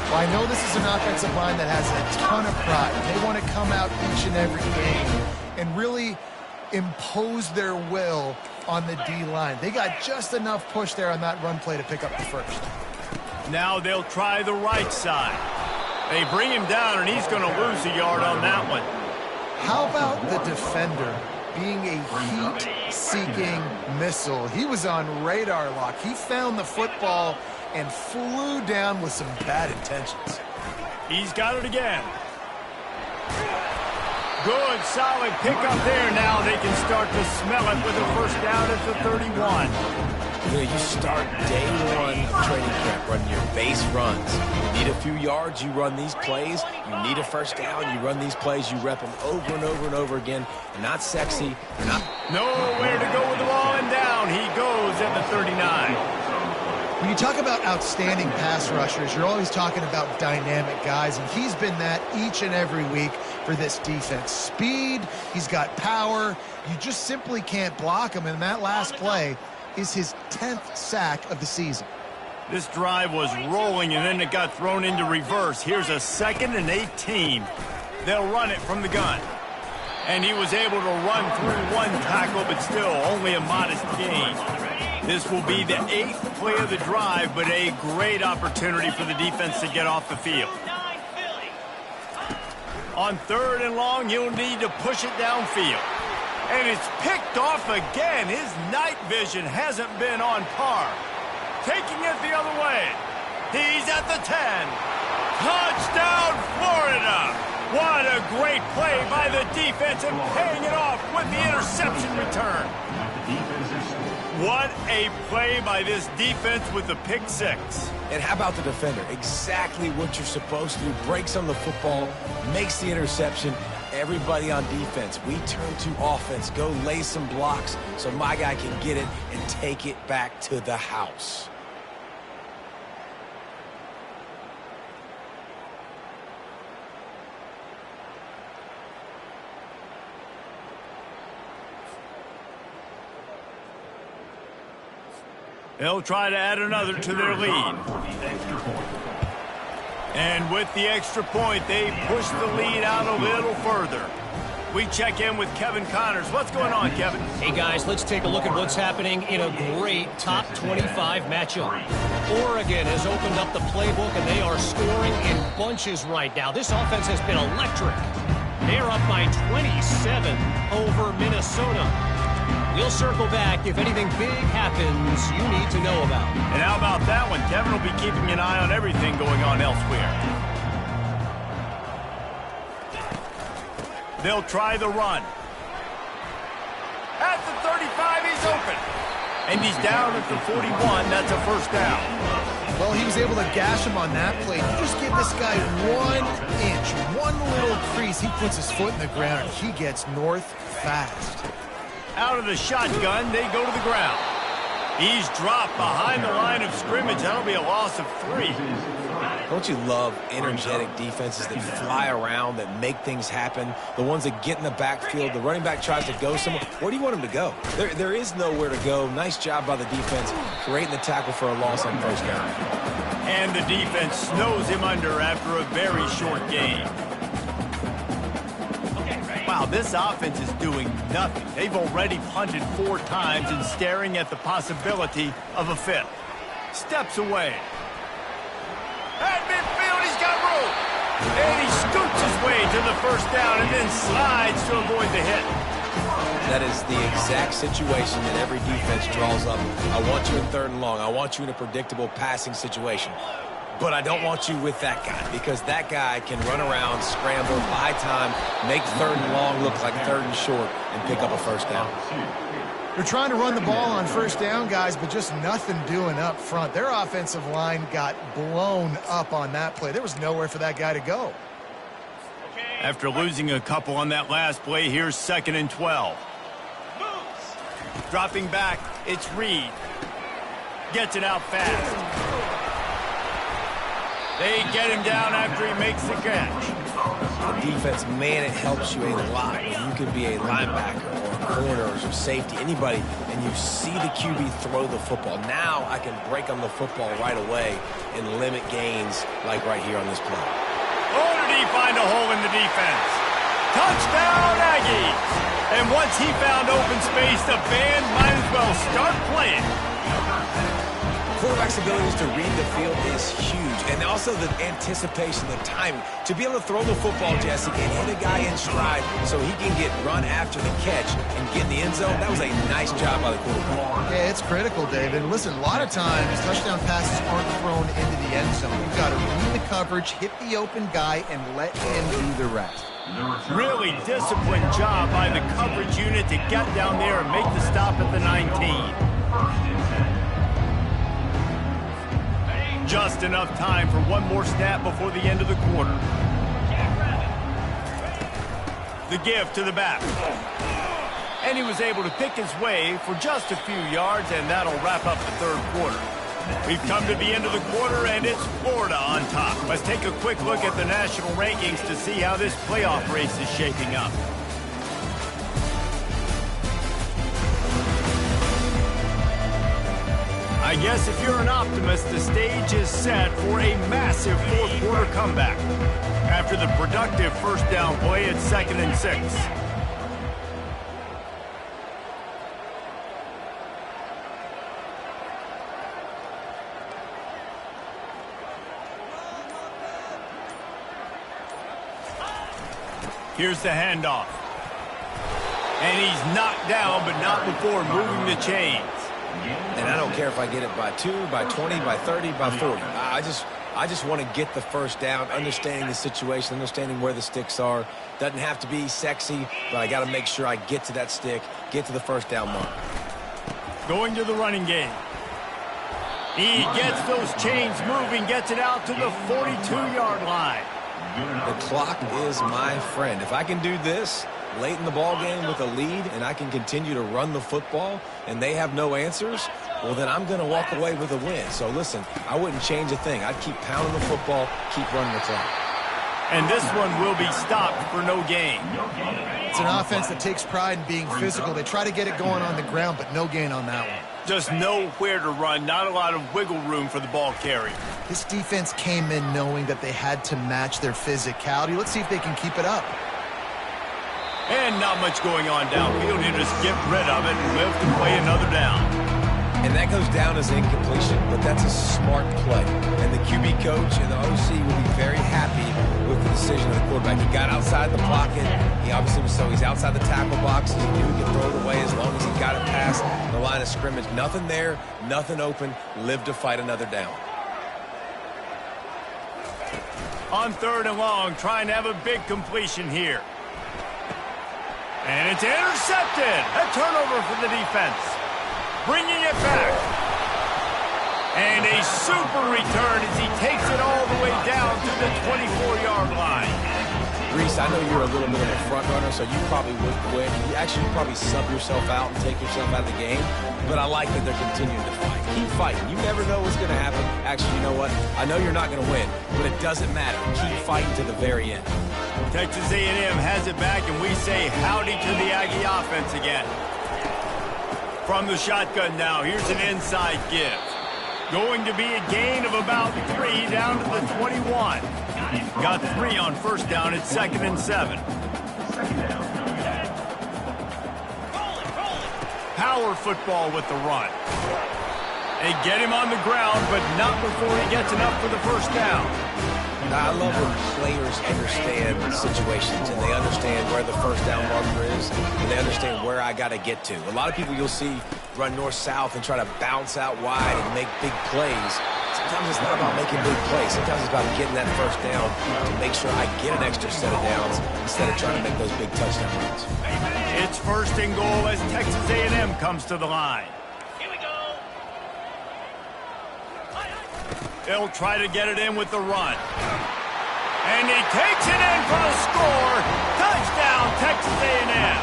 Well, I know this is an offensive line that has a ton of pride. They want to come out each and every game and really impose their will on the D-line. They got just enough push there on that run play to pick up the first. Now they'll try the right side. They bring him down, and he's going to lose a yard on that one. How about the defender being a heat-seeking missile. He was on radar lock. He found the football and flew down with some bad intentions. He's got it again. Good, solid pickup there. Now they can start to smell it with a first down at the 31. You start day one of training camp running your base runs. You need a few yards, you run these plays. You need a first down, you run these plays. You rep them over and over and over again. They're not sexy. They're not... Nowhere to go with the ball, and down he goes at the 39. When you talk about outstanding pass rushers, you're always talking about dynamic guys, and he's been that each and every week for this defense. Speed, he's got power. You just simply can't block him, and that last play is his 10th sack of the season. This drive was rolling, and then it got thrown into reverse. Here's a 2nd and 18. They'll run it from the gun. And he was able to run through one tackle, but still only a modest gain. This will be the 8th play of the drive, but a great opportunity for the defense to get off the field. On 3rd and long, he'll need to push it downfield. And it's picked off again. His night vision hasn't been on par. Taking it the other way. He's at the 10. Touchdown, Florida! What a great play by the defense and paying it off with the interception return. What a play by this defense with the pick 6. And how about the defender? Exactly what you're supposed to do. Breaks on the football, makes the interception. Everybody on defense, we turn to offense. Go lay some blocks so my guy can get it and take it back to the house. They'll try to add another to their lead. And with the extra point, they push the lead out a little further. We check in with Kevin Connors. What's going on, Kevin? Hey, guys, let's take a look at what's happening in a great top 25 matchup. Oregon has opened up the playbook, and they are scoring in bunches right now. This offense has been electric. They're up by 27 over Minnesota. We'll circle back if anything big happens you need to know about. And how about that one? Kevin will be keeping an eye on everything going on elsewhere. They'll try the run. At the 35, he's open. And he's down at the 41. That's a first down. Well, he was able to gash him on that play. You just give this guy 1 inch, one little crease. He puts his foot in the ground, and he gets north fast. Out of the shotgun, they go to the ground. He's dropped behind the line of scrimmage. That'll be a loss of 3. Don't you love energetic defenses that fly around, that make things happen? The ones that get in the backfield, the running back tries to go somewhere. Where do you want him to go? There is nowhere to go. Nice job by the defense, creating the tackle for a loss on first down. And the defense snows him under after a very short game. Wow, this offense is doing nothing. They've already punted 4 times and staring at the possibility of a 5th. Steps away. At midfield, he's got room. And he scoots his way to the first down and then slides to avoid the hit. That is the exact situation that every defense draws up. I want you in 3rd and long. I want you in a predictable passing situation. But I don't want you with that guy, because that guy can run around, scramble, buy time, make 3rd and long look like 3rd and short, and pick up a first down. They're trying to run the ball on first down, guys, but just nothing doing up front. Their offensive line got blown up on that play. There was nowhere for that guy to go. After losing a couple on that last play, here's 2nd and 12. Dropping back, it's Reed. Gets it out fast. They get him down after he makes the catch. The defense, man, it helps you a lot. You can be a linebacker or a corner or safety, anybody, and you see the QB throw the football. Now I can break on the football right away and limit gains like right here on this play. Oh, did he find a hole in the defense? Touchdown, Aggies! And once he found open space, the band might as well start playing. Quarterback quarterback's abilities to read the field is huge. And also the anticipation, the timing. To be able to throw the football, Jesse, and hit a guy in stride so he can get run after the catch and get in the end zone, that was a nice job by the quarterback. Yeah, it's critical, David. Listen, a lot of times, touchdown passes aren't thrown into the end zone. You've got to read the coverage, hit the open guy, and let him do the rest. Really disciplined job by the coverage unit to get down there and make the stop at the 19. Just enough time for one more snap before the end of the quarter. The give to the back. And he was able to pick his way for just a few yards, and that'll wrap up the third quarter. We've come to the end of the quarter, and it's Florida on top. Let's take a quick look at the national rankings to see how this playoff race is shaping up. I guess if you're an optimist, the stage is set for a massive fourth quarter comeback. After the productive first down play, it's 2nd and 6. Here's the handoff. And he's knocked down, but not before moving the chains. And I don't care if I get it by 2, by 20, by 30, by 40. I just want to get the first down, understanding the situation, understanding where the sticks are. Doesn't have to be sexy, but I got to make sure I get to that stick, get to the first down mark. Going to the running game. He gets those chains moving, gets it out to the 42-yard line. The clock is my friend. If I can do this late in the ball game with a lead and I can continue to run the football and they have no answers, well, then I'm going to walk away with a win. So, listen, I wouldn't change a thing. I'd keep pounding the football, keep running the clock. And this one will be stopped for no gain. It's an offense that takes pride in being physical. They try to get it going on the ground, but no gain on that one. Just nowhere to run, not a lot of wiggle room for the ball carrier. This defense came in knowing that they had to match their physicality. Let's see if they can keep it up. And not much going on downfield. He'll just get rid of it and live to play another down. And that goes down as incompletion, but that's a smart play. And the QB coach and the OC will be very happy with the decision of the quarterback. He got outside the pocket. He obviously was so he's outside the tackle box. He knew he could throw it away as long as he got it past the line of scrimmage. Nothing there, nothing open. Live to fight another down. On 3rd and long, trying to have a big completion here. And it's intercepted. A turnover for the defense. Bringing it back. And a super return as he takes it all the way down to the 24-yard line. Reese, I know you're a little bit of a front runner, so you probably would quit. You actually probably sub yourself out and take yourself out of the game. But I like that they're continuing to fight. Keep fighting. You never know what's going to happen. Actually, you know what? I know you're not going to win, but it doesn't matter. Keep fighting to the very end. Texas A&M has it back, and we say howdy to the Aggie offense again. From the shotgun now, here's an inside give. Going to be a gain of about 3 down to the 21. Got 3 on first down. It's 2nd and 7. Power football with the run. They get him on the ground, but not before he gets enough for the first down. I love when players understand situations and they understand where the first down marker is and they understand where I got to get to. A lot of people you'll see run north-south and try to bounce out wide and make big plays. Sometimes it's not about making big plays. Sometimes it's about getting that first down to make sure I get an extra set of downs instead of trying to make those big touchdown runs. It's 1st and goal as Texas A&M comes to the line. Here we go. They'll try to get it in with the run. And he takes it in for a score. Touchdown, Texas A&M.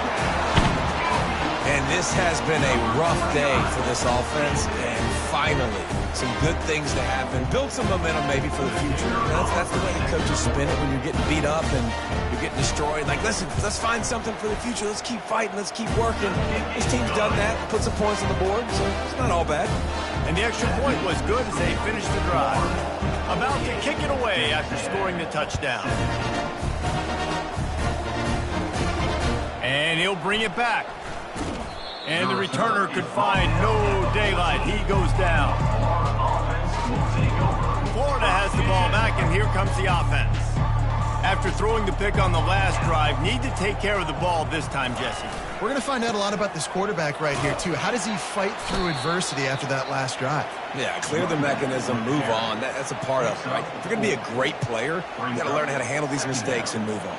And this has been a rough day for this offense, and finally, some good things to happen. Build some momentum maybe for the future. That's the way the coaches spin it when you're getting beat up and you're getting destroyed. Like, listen, let's find something for the future. Let's keep fighting. Let's keep working. This team's done that, put some points on the board, so it's not all bad. And the extra point was good as they finished the drive. About to kick it away after scoring the touchdown. And he'll bring it back. And the returner could find no daylight. He goes down. here comes the offense. After throwing the pick on the last drive, need to take care of the ball this time, Jesse. We're going to find out a lot about this quarterback right here, too. How does he fight through adversity after that last drive? Yeah, clear the mechanism, move on. That's a part of it, right? If you're going to be a great player, you got to learn how to handle these mistakes and move on.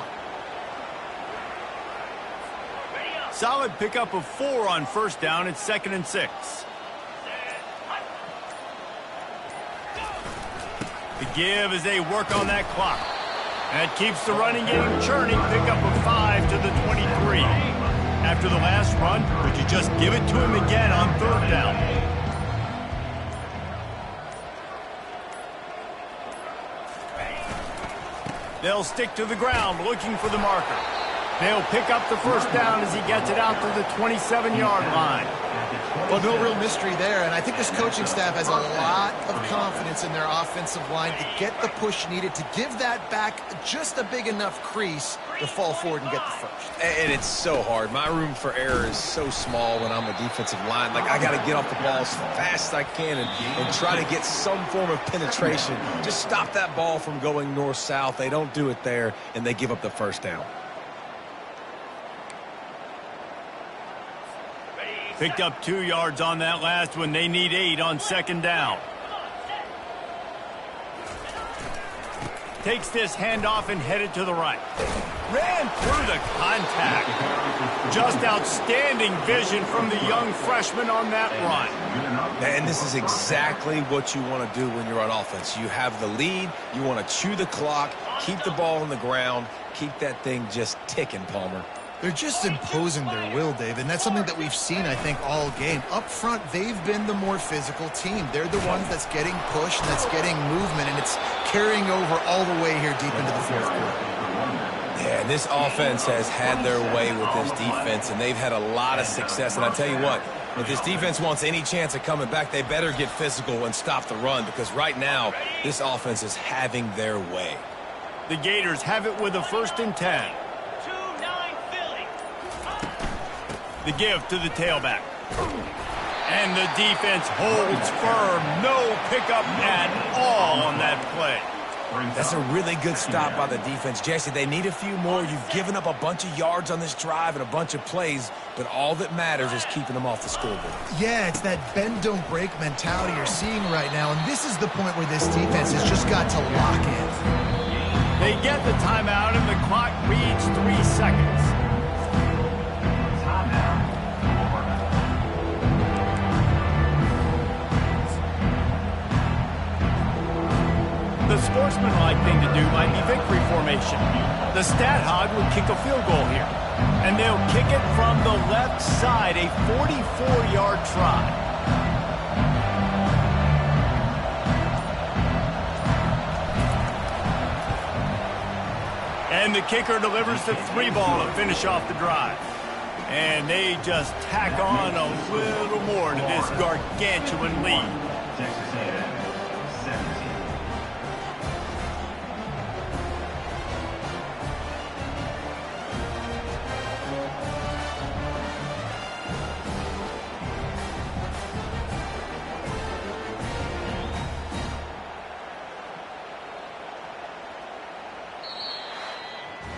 Solid pickup of 4 on first down. It's 2nd and 6. The give as they work on that clock. That keeps the running game churning. Pickup of 5 to the 23. After the last run, would you just give it to him again on 3rd down? They'll stick to the ground looking for the marker. They'll pick up the first down as he gets it out to the 27-yard line. Well, no real mystery there, and I think this coaching staff has a lot of confidence in their offensive line to get the push needed to give that back just a big enough crease to fall forward and get the first. And it's so hard. My room for error is so small when I'm a defensive line. Like, I got to get off the ball as fast as I can and try to get some form of penetration. Just stop that ball from going north-south. They don't do it there, and they give up the first down. Picked up 2 yards on that last one. They need 8 on 2nd down. Takes this handoff and headed to the right. Ran through the contact. Just outstanding vision from the young freshman on that run. And this is exactly what you want to do when you're on offense. You have the lead. You want to chew the clock, keep the ball on the ground, keep that thing just ticking, Palmer. They're just imposing their will, Dave, and that's something that we've seen, I think, all game. Up front, they've been the more physical team. They're the ones that's getting pushed and that's getting movement, and it's carrying over all the way here deep into the 4th quarter. Yeah, this offense has had their way with this defense, and they've had a lot of success. And I tell you what, if this defense wants any chance of coming back, they better get physical and stop the run, because right now, this offense is having their way. The Gators have it with a 1st and 10. The give to the tailback. And the defense holds firm. No pickup at all on that play. That's a really good stop by the defense. Jesse, they need a few more. You've given up a bunch of yards on this drive and a bunch of plays, but all that matters is keeping them off the scoreboard. Yeah, it's that bend, don't break mentality you're seeing right now, and this is the point where this defense has just got to lock in. They get the timeout, and the clock reads 3 seconds. The sportsmanlike thing to do might be victory formation. The Stat Hog would kick a field goal here. And they'll kick it from the left side, a 44-yard try. And the kicker delivers the 3-ball to finish off the drive. And they just tack on a little more to this gargantuan lead.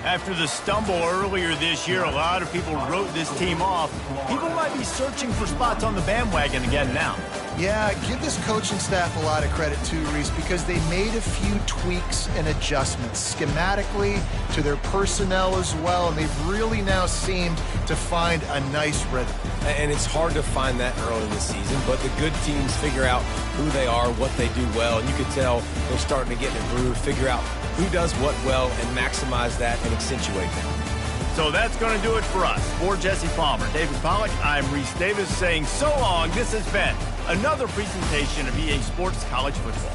After the stumble earlier this year, a lot of people wrote this team off. People might be searching for spots on the bandwagon again now. Yeah, give this coaching staff a lot of credit too, Reese, because they made a few tweaks and adjustments schematically to their personnel as well, and they've really now seemed to find a nice rhythm. And it's hard to find that early in the season, but the good teams figure out who they are, what they do well, and you can tell they're starting to get in a groove, figure out who does what well, and maximize that and accentuate that. So that's going to do it for us. For Jesse Palmer, David Pollack, I'm Reese Davis saying so long. This has been another presentation of EA Sports College Football.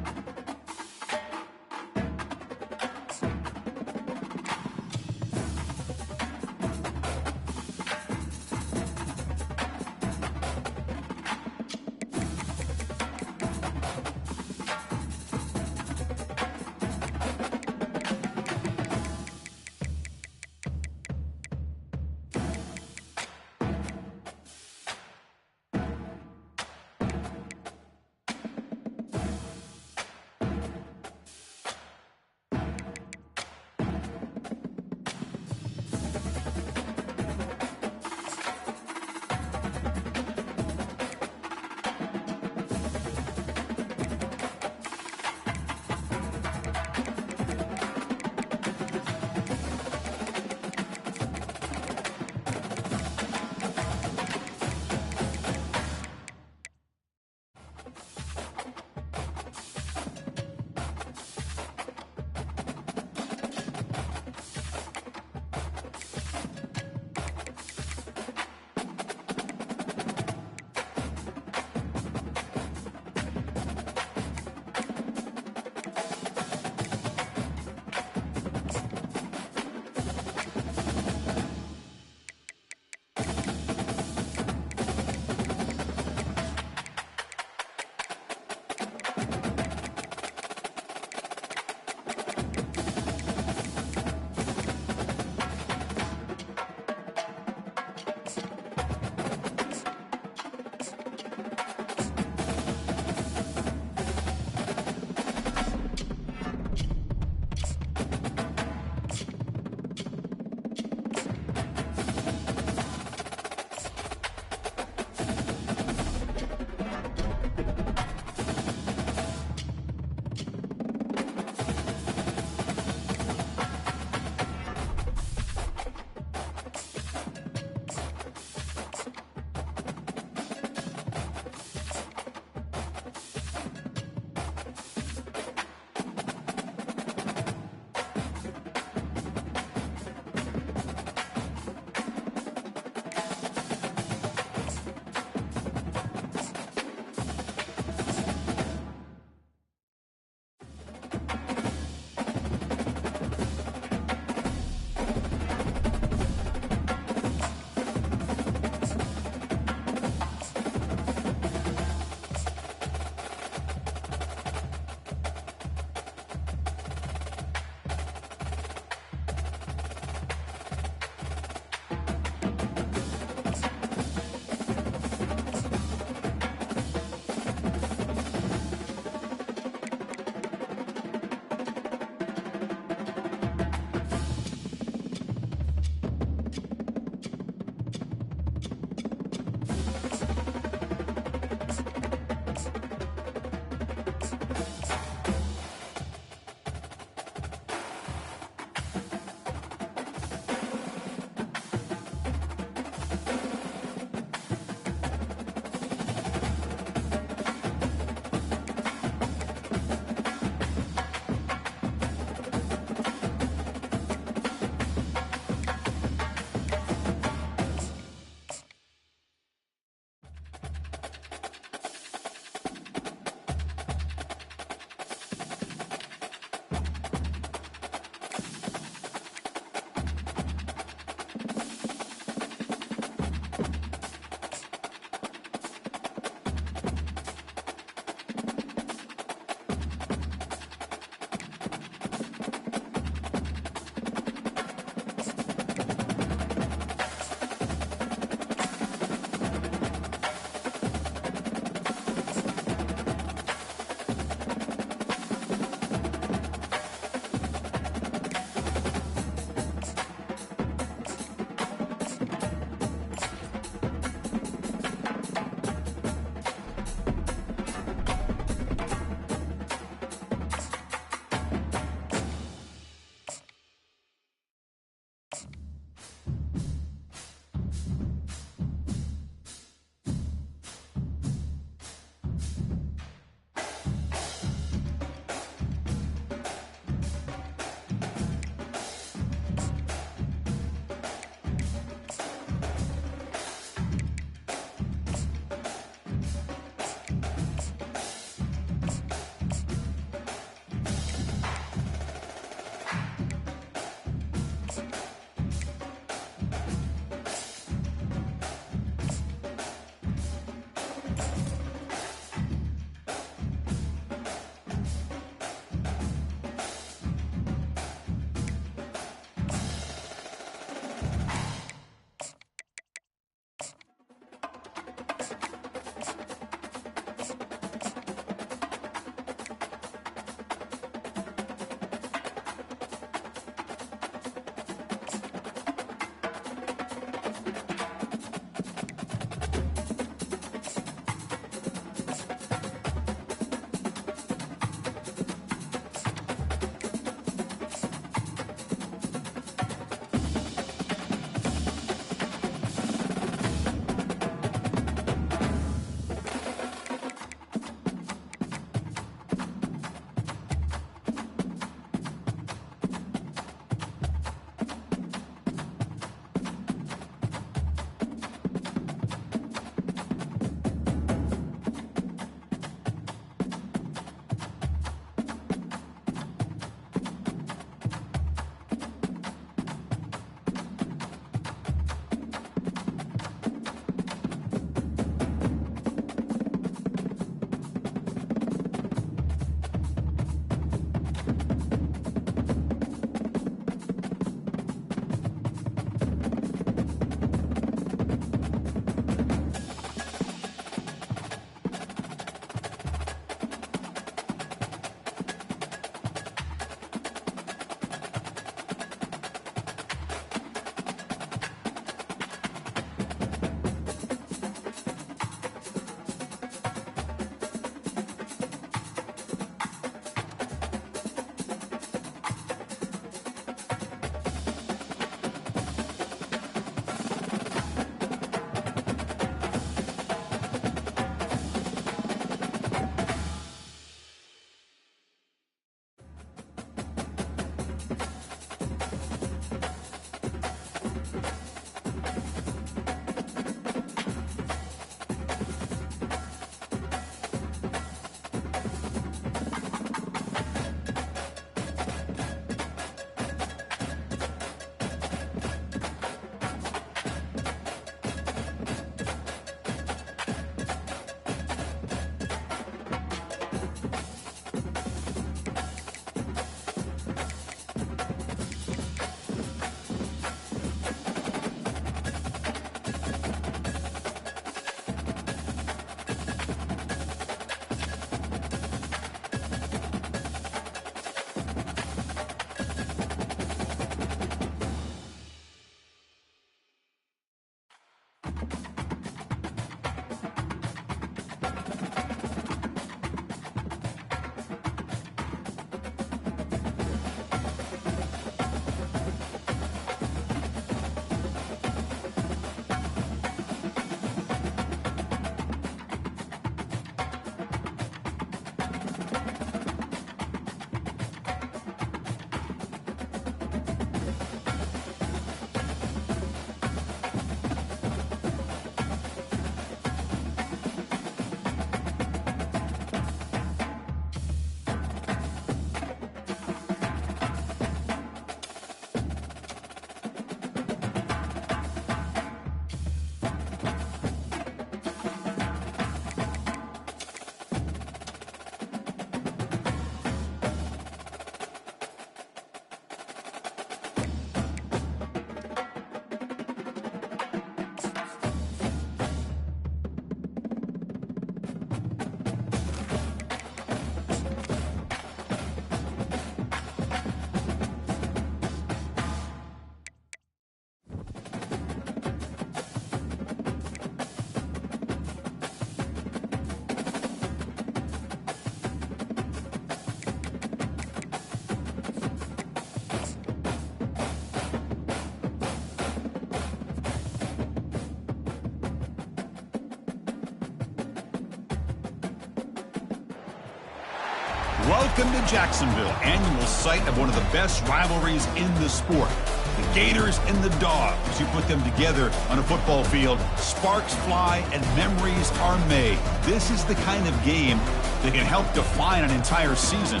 Welcome to Jacksonville, annual site of one of the best rivalries in the sport. The Gators and the Dogs. You put them together on a football field, sparks fly and memories are made. This is the kind of game that can help define an entire season.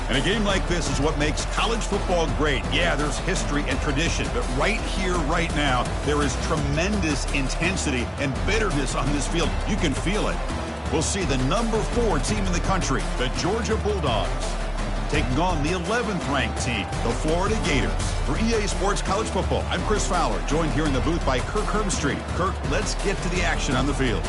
And a game like this is what makes college football great. Yeah, there's history and tradition, but right here, right now, there is tremendous intensity and bitterness on this field. You can feel it. We'll see the number 4 team in the country, the Georgia Bulldogs, taking on the 11th ranked team, the Florida Gators. For EA Sports College Football, I'm Chris Fowler, joined here in the booth by Kirk Herbstreit. Kirk, let's get to the action on the field.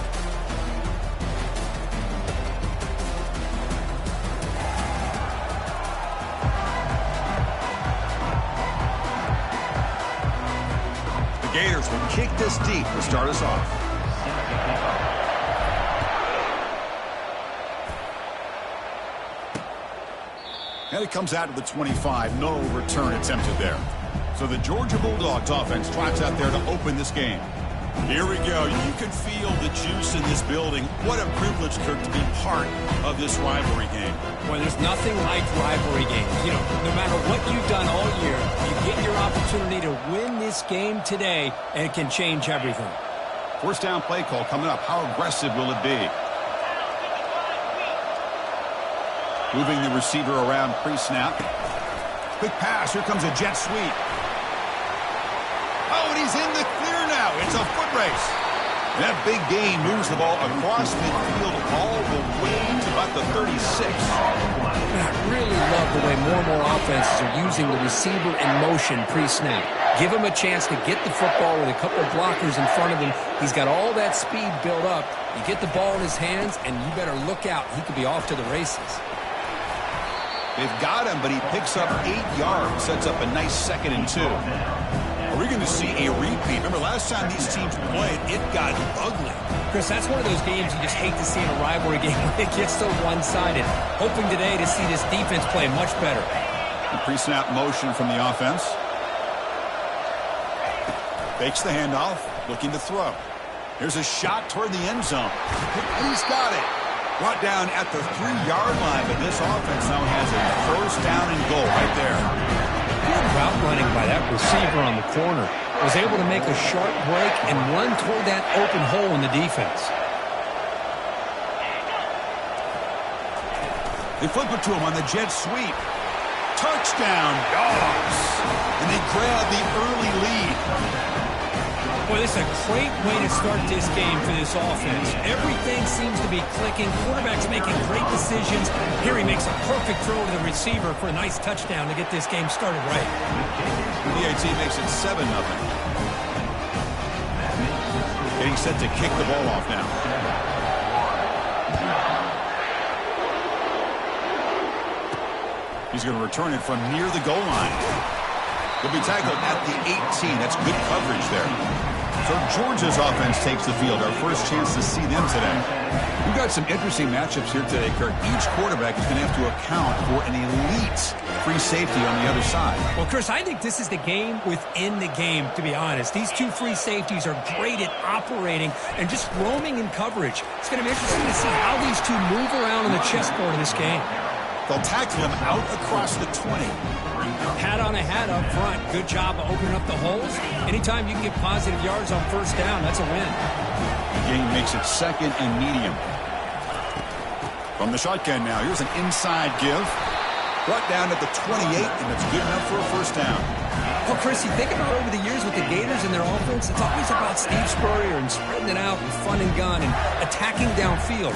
The Gators will kick this deep to start us off. And it comes out to the 25. No return attempted there. So the Georgia Bulldogs offense trots out there to open this game. Here we go. You can feel the juice in this building. What a privilege, Kirk, to be part of this rivalry game. Well, there's nothing like rivalry games. You know, no matter what you've done all year, you get your opportunity to win this game today, and it can change everything. First down play call coming up. How aggressive will it be? Moving the receiver around pre-snap. Quick pass. Here comes a jet sweep. Oh, and he's in the clear now. It's a foot race. That big gain moves the ball across midfield all the way to about the 36. I really love the way more and more offenses are using the receiver in motion pre-snap. Give him a chance to get the football with a couple of blockers in front of him. He's got all that speed built up. You get the ball in his hands, and you better look out. He could be off to the races. They've got him, but he picks up 8 yards, sets up a nice 2nd and 2. Are we going to see a repeat? Remember, last time these teams played, it got ugly. Chris, that's one of those games you just hate to see in a rivalry game. It gets so one-sided. Hoping today to see this defense play much better. The pre-snap motion from the offense. Fakes the handoff, looking to throw. Here's a shot toward the end zone. He's got it. Brought down at the 3-yard line, but this offense now has a first down and goal right there. Good route running by that receiver on the corner. Was able to make a sharp break and run toward that open hole in the defense. They flip it to him on the jet sweep. Touchdown, Dogs! And they grab the early lead. Boy, this is a great way to start this game for this offense. Everything seems to be clicking. Quarterback's making great decisions. Here he makes a perfect throw to the receiver for a nice touchdown to get this game started right. The AT makes it 7-0. Getting set to kick the ball off now. He's going to return it from near the goal line. He'll be tackled at the 18. That's good coverage there. So Georgia's offense takes the field. Our first chance to see them today. We've got some interesting matchups here today, Kirk. Each quarterback is going to have to account for an elite free safety on the other side. Well, Chris, I think this is the game within the game, to be honest. These two free safeties are great at operating and just roaming in coverage. It's going to be interesting to see how these two move around on the chessboard in this game. They'll tackle him out across the 20. Hat on a hat up front. Good job of opening up the holes. Anytime you can get positive yards on first down, that's a win. The game makes it second and medium. From the shotgun now, here's an inside give. Brought down at the 28, and that's good enough for a first down. Well, Chris, you think about over the years with the Gators and their offense, it's always about Steve Spurrier and spreading it out and fun and gun and attacking downfield.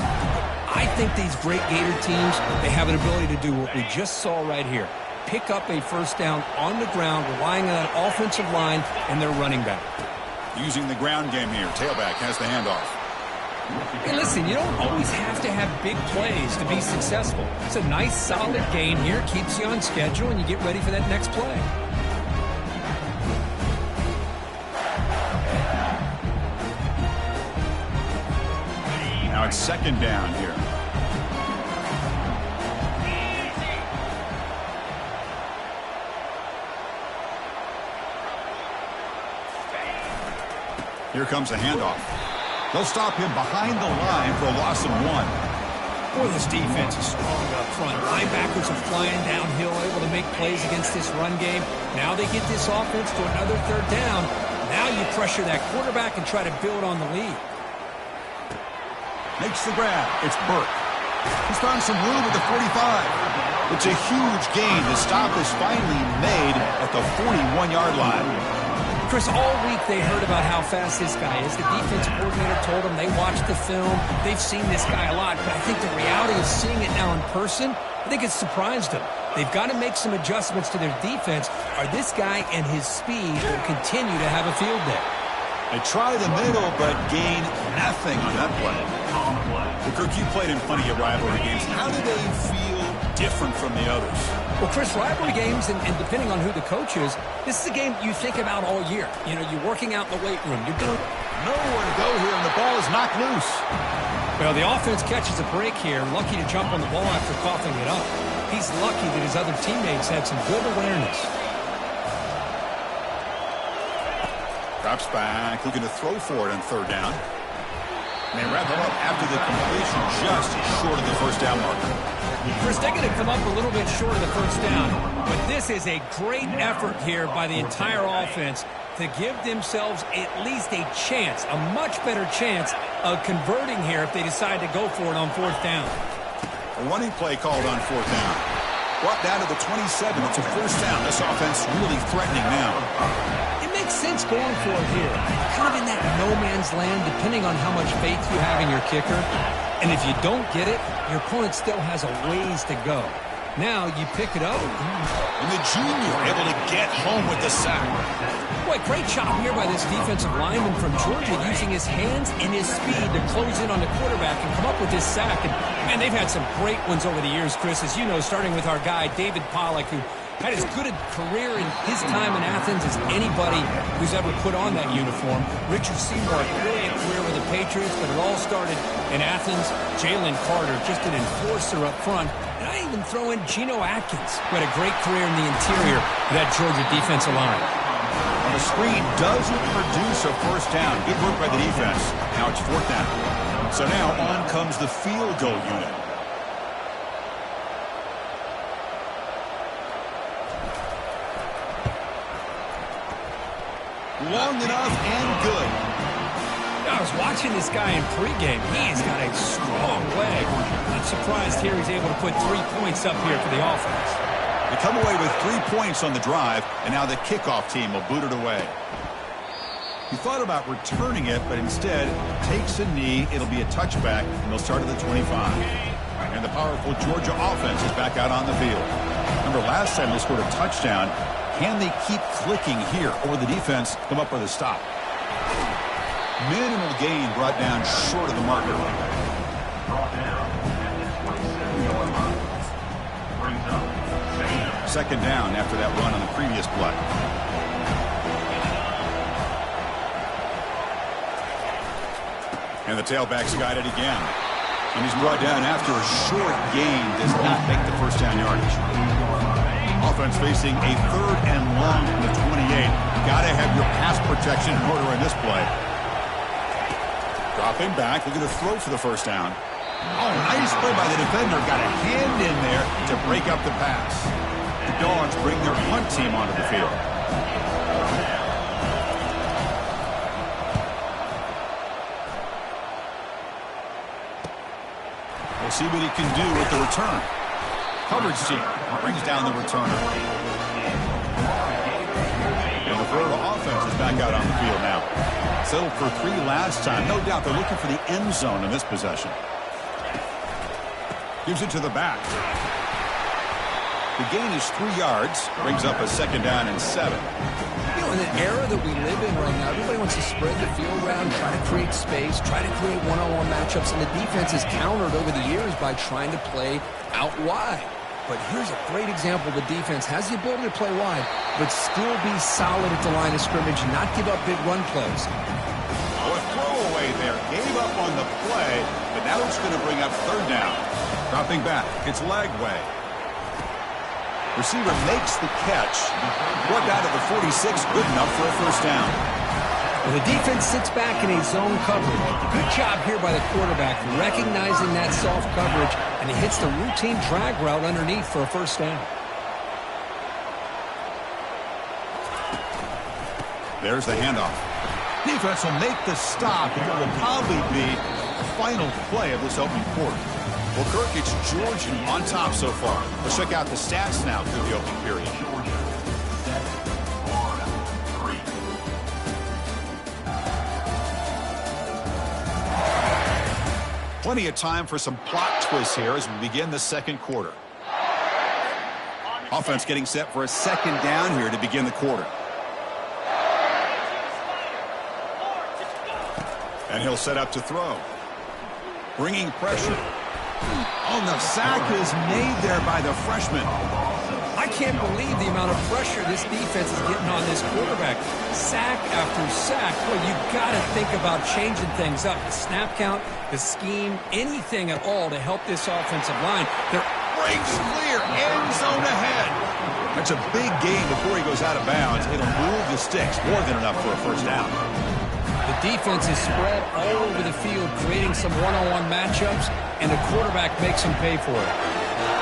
I think these great Gator teams, they have an ability to do what we just saw right here. Pick up a first down on the ground, relying on that offensive line and their running back. Using the ground game here. Tailback has the handoff. Hey, listen, you don't always have to have big plays to be successful. It's a nice, solid gain here. Keeps you on schedule, and you get ready for that next play. Now it's second down here. Here comes a handoff. They'll stop him behind the line for a loss of 1. Boy, this defense is strong up front. Linebackers are flying downhill, able to make plays against this run game. Now they get this offense to another third down. Now you pressure that quarterback and try to build on the lead. Makes the grab. It's Burke. He's found some room at the 45. It's a huge gain. The stop is finally made at the 41-yard line. Chris, all week they heard about how fast this guy is. The defensive coordinator told them they watched the film. They've seen this guy a lot, but I think the reality of seeing it now in person, I think it's surprised them. They've got to make some adjustments to their defense, or this guy and his speed will continue to have a field day. They try the middle, but gain nothing on that play. Well, Kirk, you played in plenty of rivalry games. How do they feel different from the others? Well, Chris, rivalry games, and depending on who the coach is, this is a game you think about all year. You know, you're working out in the weight room. You're doing nowhere to go here, and the ball is knocked loose. Well, the offense catches a break here. Lucky to jump on the ball after coughing it up. He's lucky that his other teammates had some good awareness. Drops back, looking to throw for it on third down. And they wrap him up after the completion, just short of the first down marker. Chris, they're going to come up a little bit short of the first down, but this is a great effort here by the entire offense to give themselves at least a chance, a much better chance of converting here if they decide to go for it on fourth down. A running play called on fourth down. Brought down to the 27. It's a first down. This offense really threatening now. It makes sense going for it here. Kind of in that no man's land, depending on how much faith you have in your kicker. And if you don't get it, your opponent still has a ways to go. Now you pick it up. And the junior able to get home with the sack. Boy, great job here by this defensive lineman from Georgia using his hands and his speed to close in on the quarterback and come up with this sack. And, man, they've had some great ones over the years, Chris, as you know, starting with our guy, David Pollack, who had as good a career in his time in Athens as anybody who's ever put on that uniform. Richard Seymour, brilliant career with the Patriots, but it all started in Athens. Jalen Carter, just an enforcer up front. And I even throw in Geno Atkins, who had a great career in the interior of that Georgia defensive line. The screen doesn't produce a first down. Good work by the defense. Now it's fourth down. So now on comes the field goal unit. Long enough and good. I was watching this guy in pregame. He's got a strong leg. Not surprised here he's able to put 3 points up here for the offense. They come away with 3 points on the drive, and now the kickoff team will boot it away. He thought about returning it, but instead takes a knee. It'll be a touchback, and they'll start at the 25. And the powerful Georgia offense is back out on the field. Remember, last time they scored a touchdown. Can they keep clicking here, or the defense come up with a stop? Minimal gain brought down short of the marker. Second down after that run on the previous play. And the tailback's got it again. And he's brought down after a short gain. Does not make the first down yardage. Offense facing a 3rd and long from the 28. Got to have your pass protection in order in this play. Dropping back, looking to throw for the first down. Oh, nice play by the defender. Got a hand in there to break up the pass. The Dogs bring their punt team onto the field. We'll see what he can do with the return. Coverage team brings down the returner. And the Florida offense is back out on the field now. Settled for 3 last time. No doubt they're looking for the end zone in this possession. Gives it to the back. The gain is 3 yards. Brings up a 2nd down and 7. You know, in the era that we live in right now, everybody wants to spread the field around, try to create space, try to create one-on-one matchups, and the defense has countered over the years by trying to play out wide. But here's a great example. The defense has the ability to play wide, but still be solid at the line of scrimmage and not give up big run plays. Oh, a throwaway there. Gave up on the play, but now it's going to bring up 3rd down. Dropping back. It's Lagway. Receiver makes the catch. Brought down to the 46. Good enough for a first down. Well, the defense sits back in a zone coverage. Good job here by the quarterback, recognizing that soft coverage, and he hits the routine drag route underneath for a first down. There's the handoff. Defense will make the stop, and it will probably be the final play of this opening quarter. Well, Kirk, it's Georgia on top so far. Let's check out the stats now through the opening period. Plenty of time for some plot twists here as we begin the 2nd quarter. Offense getting set for a 2nd down here to begin the quarter. And he'll set up to throw. Bringing pressure. Oh, the sack is made there by the freshman. I can't believe the amount of pressure this defense is getting on this quarterback. Sack after sack. Well, you've got to think about changing things up. The snap count, the scheme, anything at all to help this offensive line. Breaks clear. End zone ahead. That's a big gain before he goes out of bounds. It'll move the sticks. More than enough for a first down. The defense is spread all over the field, creating some one-on-one matchups, and the quarterback makes them pay for it.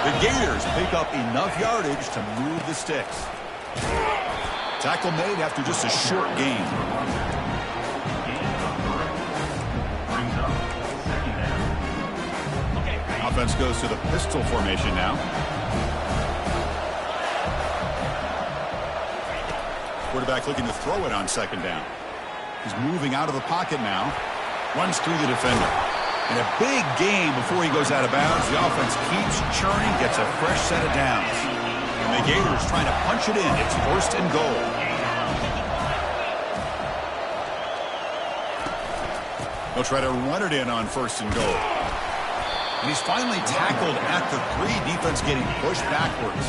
The Gators pick up enough yardage to move the sticks. Tackle made after just a short gain. Offense goes to the pistol formation now. Quarterback looking to throw it on 2nd down. He's moving out of the pocket now. Runs through the defender. And a big gain before he goes out of bounds. The offense keeps churning, gets a fresh set of downs. And the Gators trying to punch it in. It's 1st and goal. They'll try to run it in on 1st and goal. And he's finally tackled at the 3. Defense getting pushed backwards.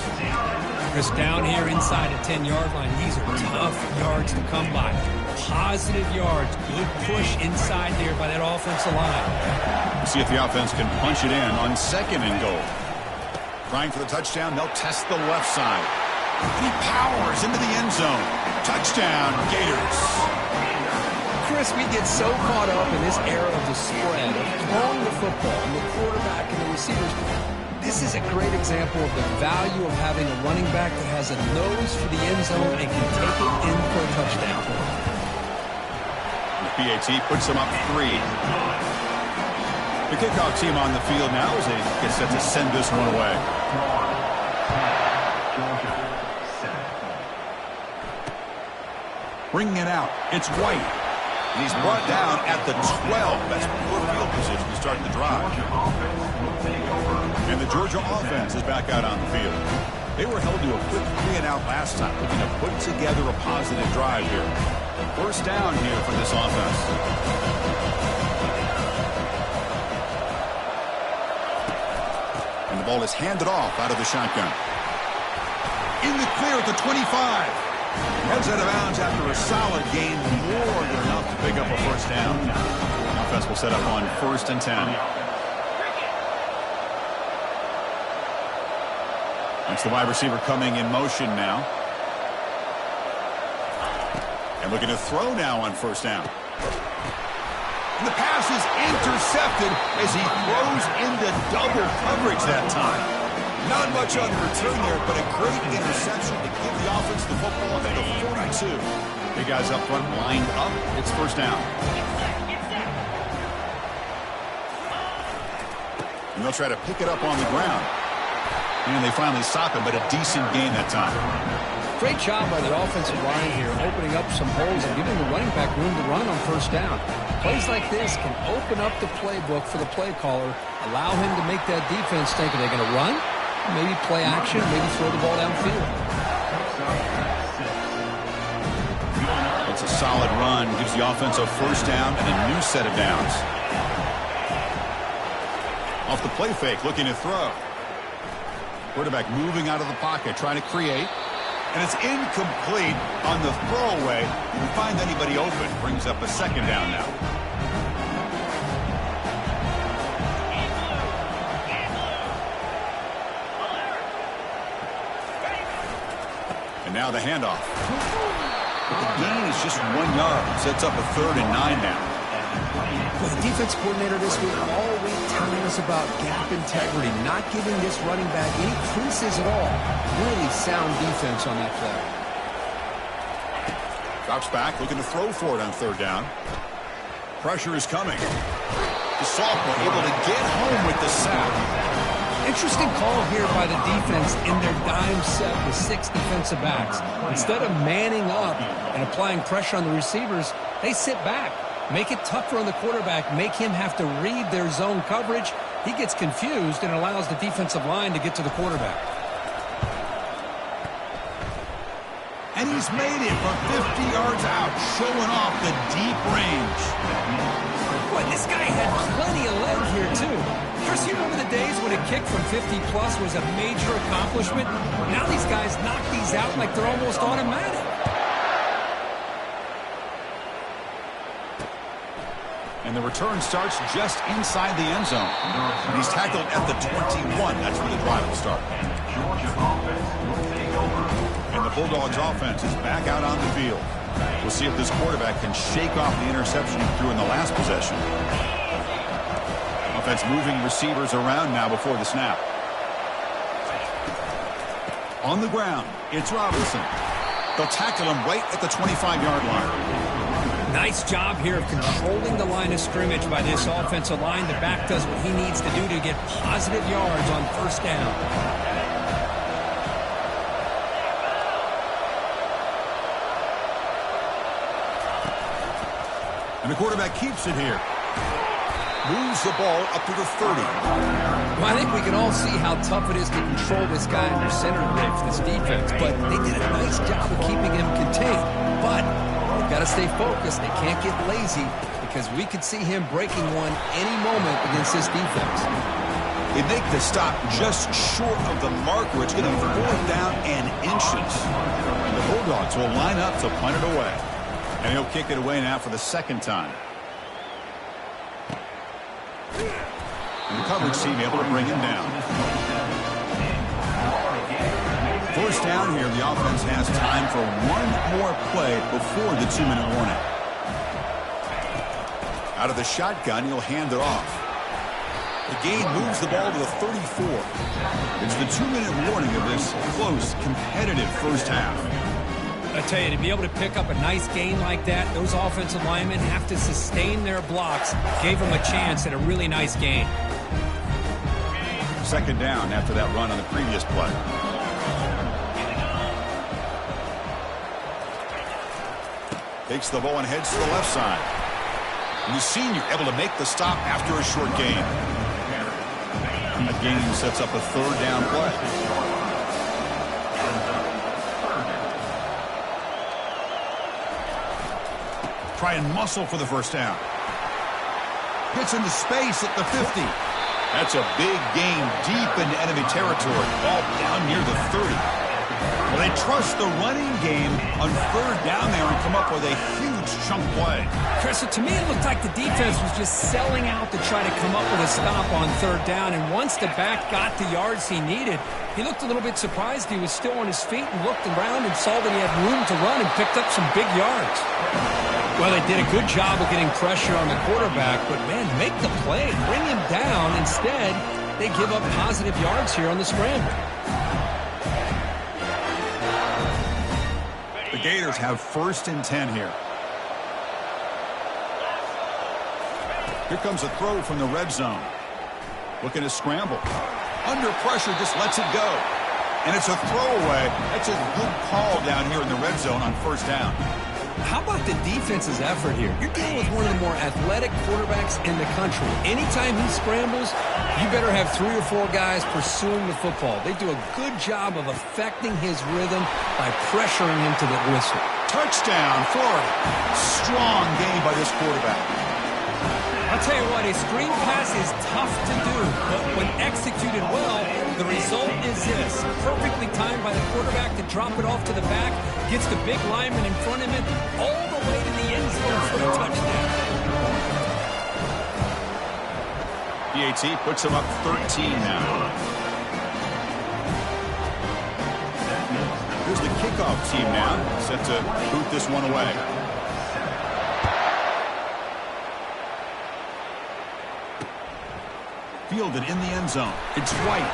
Chris, down here inside the 10-yard line, these are tough yards to come by. Positive yards. Good push inside there by that offensive line. We'll see if the offense can punch it in on 2nd and goal. Trying for the touchdown. They'll test the left side. He powers into the end zone. Touchdown, Gators. Chris, we get so caught up in this era of the spread, of throwing the football, and the quarterback and the receivers. This is a great example of the value of having a running back that has a nose for the end zone and can take it in for a touchdown. The PAT puts them up 3. The kickoff team on the field now as they get set to send this one away. Bringing it out. It's White. And he's brought down at the 12. That's poor field position to start the drive. And the Georgia offense is back out on the field. They were held to a quick 3-and-out last time, looking to put together a positive drive here. First down here for this offense. And the ball is handed off out of the shotgun. In the clear at the 25. Heads out of bounds after a solid gain, more than enough to pick up a first down. offense will set up on 1st and 10. That's the wide receiver coming in motion now. And looking to throw now on 1st down. And the pass is intercepted as he throws into double coverage that time. Not much on the return there, but a great interception to give the offense the football at the 42. Big guys up front lined up. It's 1st down. And they'll try to pick it up on the ground. And they finally stop him, but a decent gain that time. Great job by the offensive line here, opening up some holes and giving the running back room to run on 1st down. Plays like this can open up the playbook for the play caller, allow him to make that defense think, are they going to run? Maybe play action, maybe throw the ball downfield. It's a solid run, gives the offense a 1st down and a new set of downs. Off the play fake, looking to throw. Quarterback moving out of the pocket, trying to create. And it's incomplete on the throwaway. Didn't find anybody open. Brings up a 2nd down now. And now the handoff. But the gain is just 1 yard. Sets up a 3rd and 9 now. Well, the defense coordinator this week all week telling us about gap integrity, not giving this running back any creases at all. Really sound defense on that play. Drops back, looking to throw for it on 3rd down. Pressure is coming. The sophomore able to get home with the sack. Interesting call here by the defense in their dime set with 6 defensive backs. Instead of manning up and applying pressure on the receivers, they sit back. Make it tougher on the quarterback. Make him have to read their zone coverage. He gets confused and allows the defensive line to get to the quarterback. And he's made it from 50 yards out, showing off the deep range. Boy, this guy had plenty of leg here, too. Chris, you remember the days when a kick from 50-plus was a major accomplishment? Now these guys knock these out like they're almost automatic. And the return starts just inside the end zone. And he's tackled at the 21. That's where the drive will start. And the Bulldogs offense is back out on the field. We'll see if this quarterback can shake off the interception he threw in the last possession. Offense moving receivers around now before the snap. On the ground, it's Robinson. They'll tackle him right at the 25-yard line. Nice job here of controlling the line of scrimmage by this offensive line. The back does what he needs to do to get positive yards on 1st down. And the quarterback keeps it here. Moves the ball up to the 30. Well, I think we can all see how tough it is to control this guy under center today for this defense. But they did a nice job of keeping him contained. But they've got to stay focused. They can't get lazy because we could see him breaking one any moment against this defense. They make the stop just short of the marker. It's going to be 4th down and inches. And the Bulldogs will line up to punt it away. And he'll kick it away now for the 2nd time. And the coverage team able to bring him down. 1st down here. The offense has time for one more play before the 2-minute warning. Out of the shotgun, he'll hand it off. The gain moves the ball to the 34. It's the 2-minute warning of this close, competitive 1st half. I tell you, to be able to pick up a nice gain like that, those offensive linemen have to sustain their blocks. Gave them a chance at a really nice gain. 2nd down after that run on the previous play. Takes the ball and heads to the left side. And the senior able to make the stop after a short gain. That gain sets up a 3rd down play. Try and muscle for the 1st down. Gets into space at the 50. That's a big gain deep into enemy territory. Ball down near the 30. Well, they trust the running game on third down there and come up with a huge chunk play. Chris, to me it looked like the defense was just selling out to try to come up with a stop on third down, and once the back got the yards he needed, he looked a little bit surprised he was still on his feet and looked around and saw that he had room to run and picked up some big yards. Well, they did a good job of getting pressure on the quarterback, but, man, make the play, bring him down. Instead, they give up positive yards here on the scramble. The Gators have 1st and 10 here. Here comes a throw from the red zone. Looking to scramble. Under pressure, just lets it go. And it's a throwaway. That's a good call down here in the red zone on 1st down. How about the defense's effort here? You're dealing with one of the more athletic quarterbacks in the country. Anytime he scrambles, you better have 3 or 4 guys pursuing the football. They do a good job of affecting his rhythm by pressuring him to the whistle. Touchdown, Florida. Strong game by this quarterback. I'll tell you what, a screen pass is tough to do, but when executed well, the result is this. Perfectly timed by the quarterback to drop it off to the back, gets the big lineman in front of him, all the way to the end zone for a touchdown. PAT puts him up 13 now. Here's the kickoff team now, set to boot this one away. Fielded in the end zone. It's White.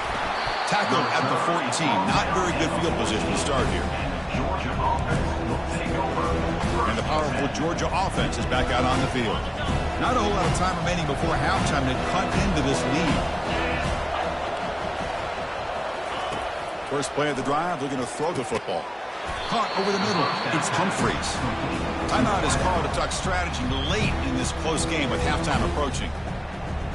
Tackled at the 14. Not very good field position to start here. And the powerful Georgia offense is back out on the field. Not a whole lot of time remaining before halftime to cut into this lead. First play of the drive, they're going to throw the football. Caught over the middle. It's Humphreys. Timeout is called to talk strategy late in this close game with halftime approaching.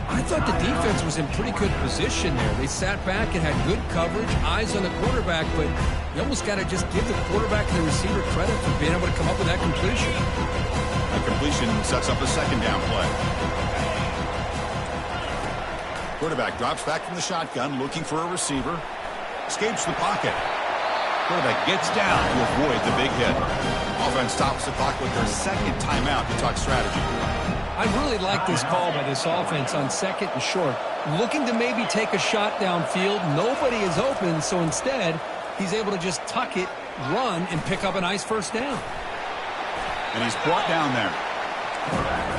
I thought the defense was in pretty good position there. They sat back and had good coverage, eyes on the quarterback, but you almost got to just give the quarterback and the receiver credit for being able to come up with that completion. That completion sets up a 2nd down play. Quarterback drops back from the shotgun, looking for a receiver. Escapes the pocket. Quarterback gets down to avoid the big hit. Offense stops the clock with their 2nd timeout to talk strategy. I really like this call by this offense on 2nd and short. Looking to maybe take a shot downfield. Nobody is open, so instead, he's able to just tuck it, run, and pick up a nice 1st down. And he's brought down there.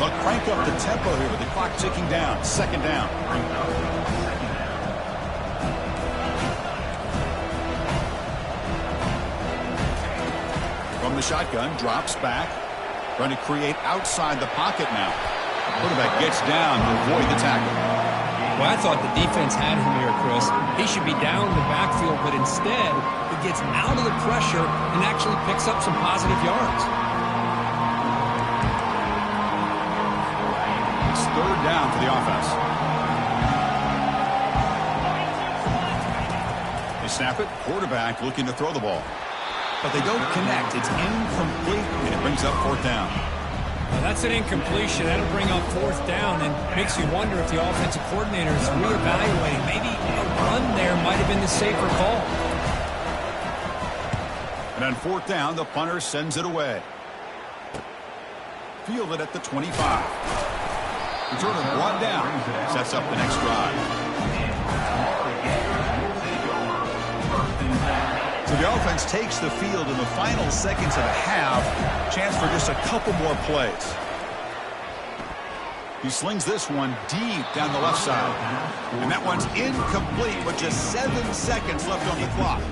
They'll crank up the tempo here with the clock ticking down. 2nd down. From the shotgun, drops back. Trying to create outside the pocket now. Quarterback gets down to avoid the tackle. Well, I thought the defense had him here, Chris. He should be down in the backfield, but instead, he gets out of the pressure and actually picks up some positive yards. It's 3rd down for the offense. They snap it. Quarterback looking to throw the ball. But they don't connect. It's incomplete, and it brings up 4th down. Well, that's an incompletion. That'll bring up 4th down and makes you wonder if the offensive coordinator is reevaluating. Maybe a run there might have been the safer call. And on 4th down, the punter sends it away. Fielded at the 25. Returner brought down. Sets up the next drive. So the offense takes the field in the final seconds of the half. Chance for just a couple more plays. He slings this one deep down the left side. And that one's incomplete with just 7 seconds left on the clock.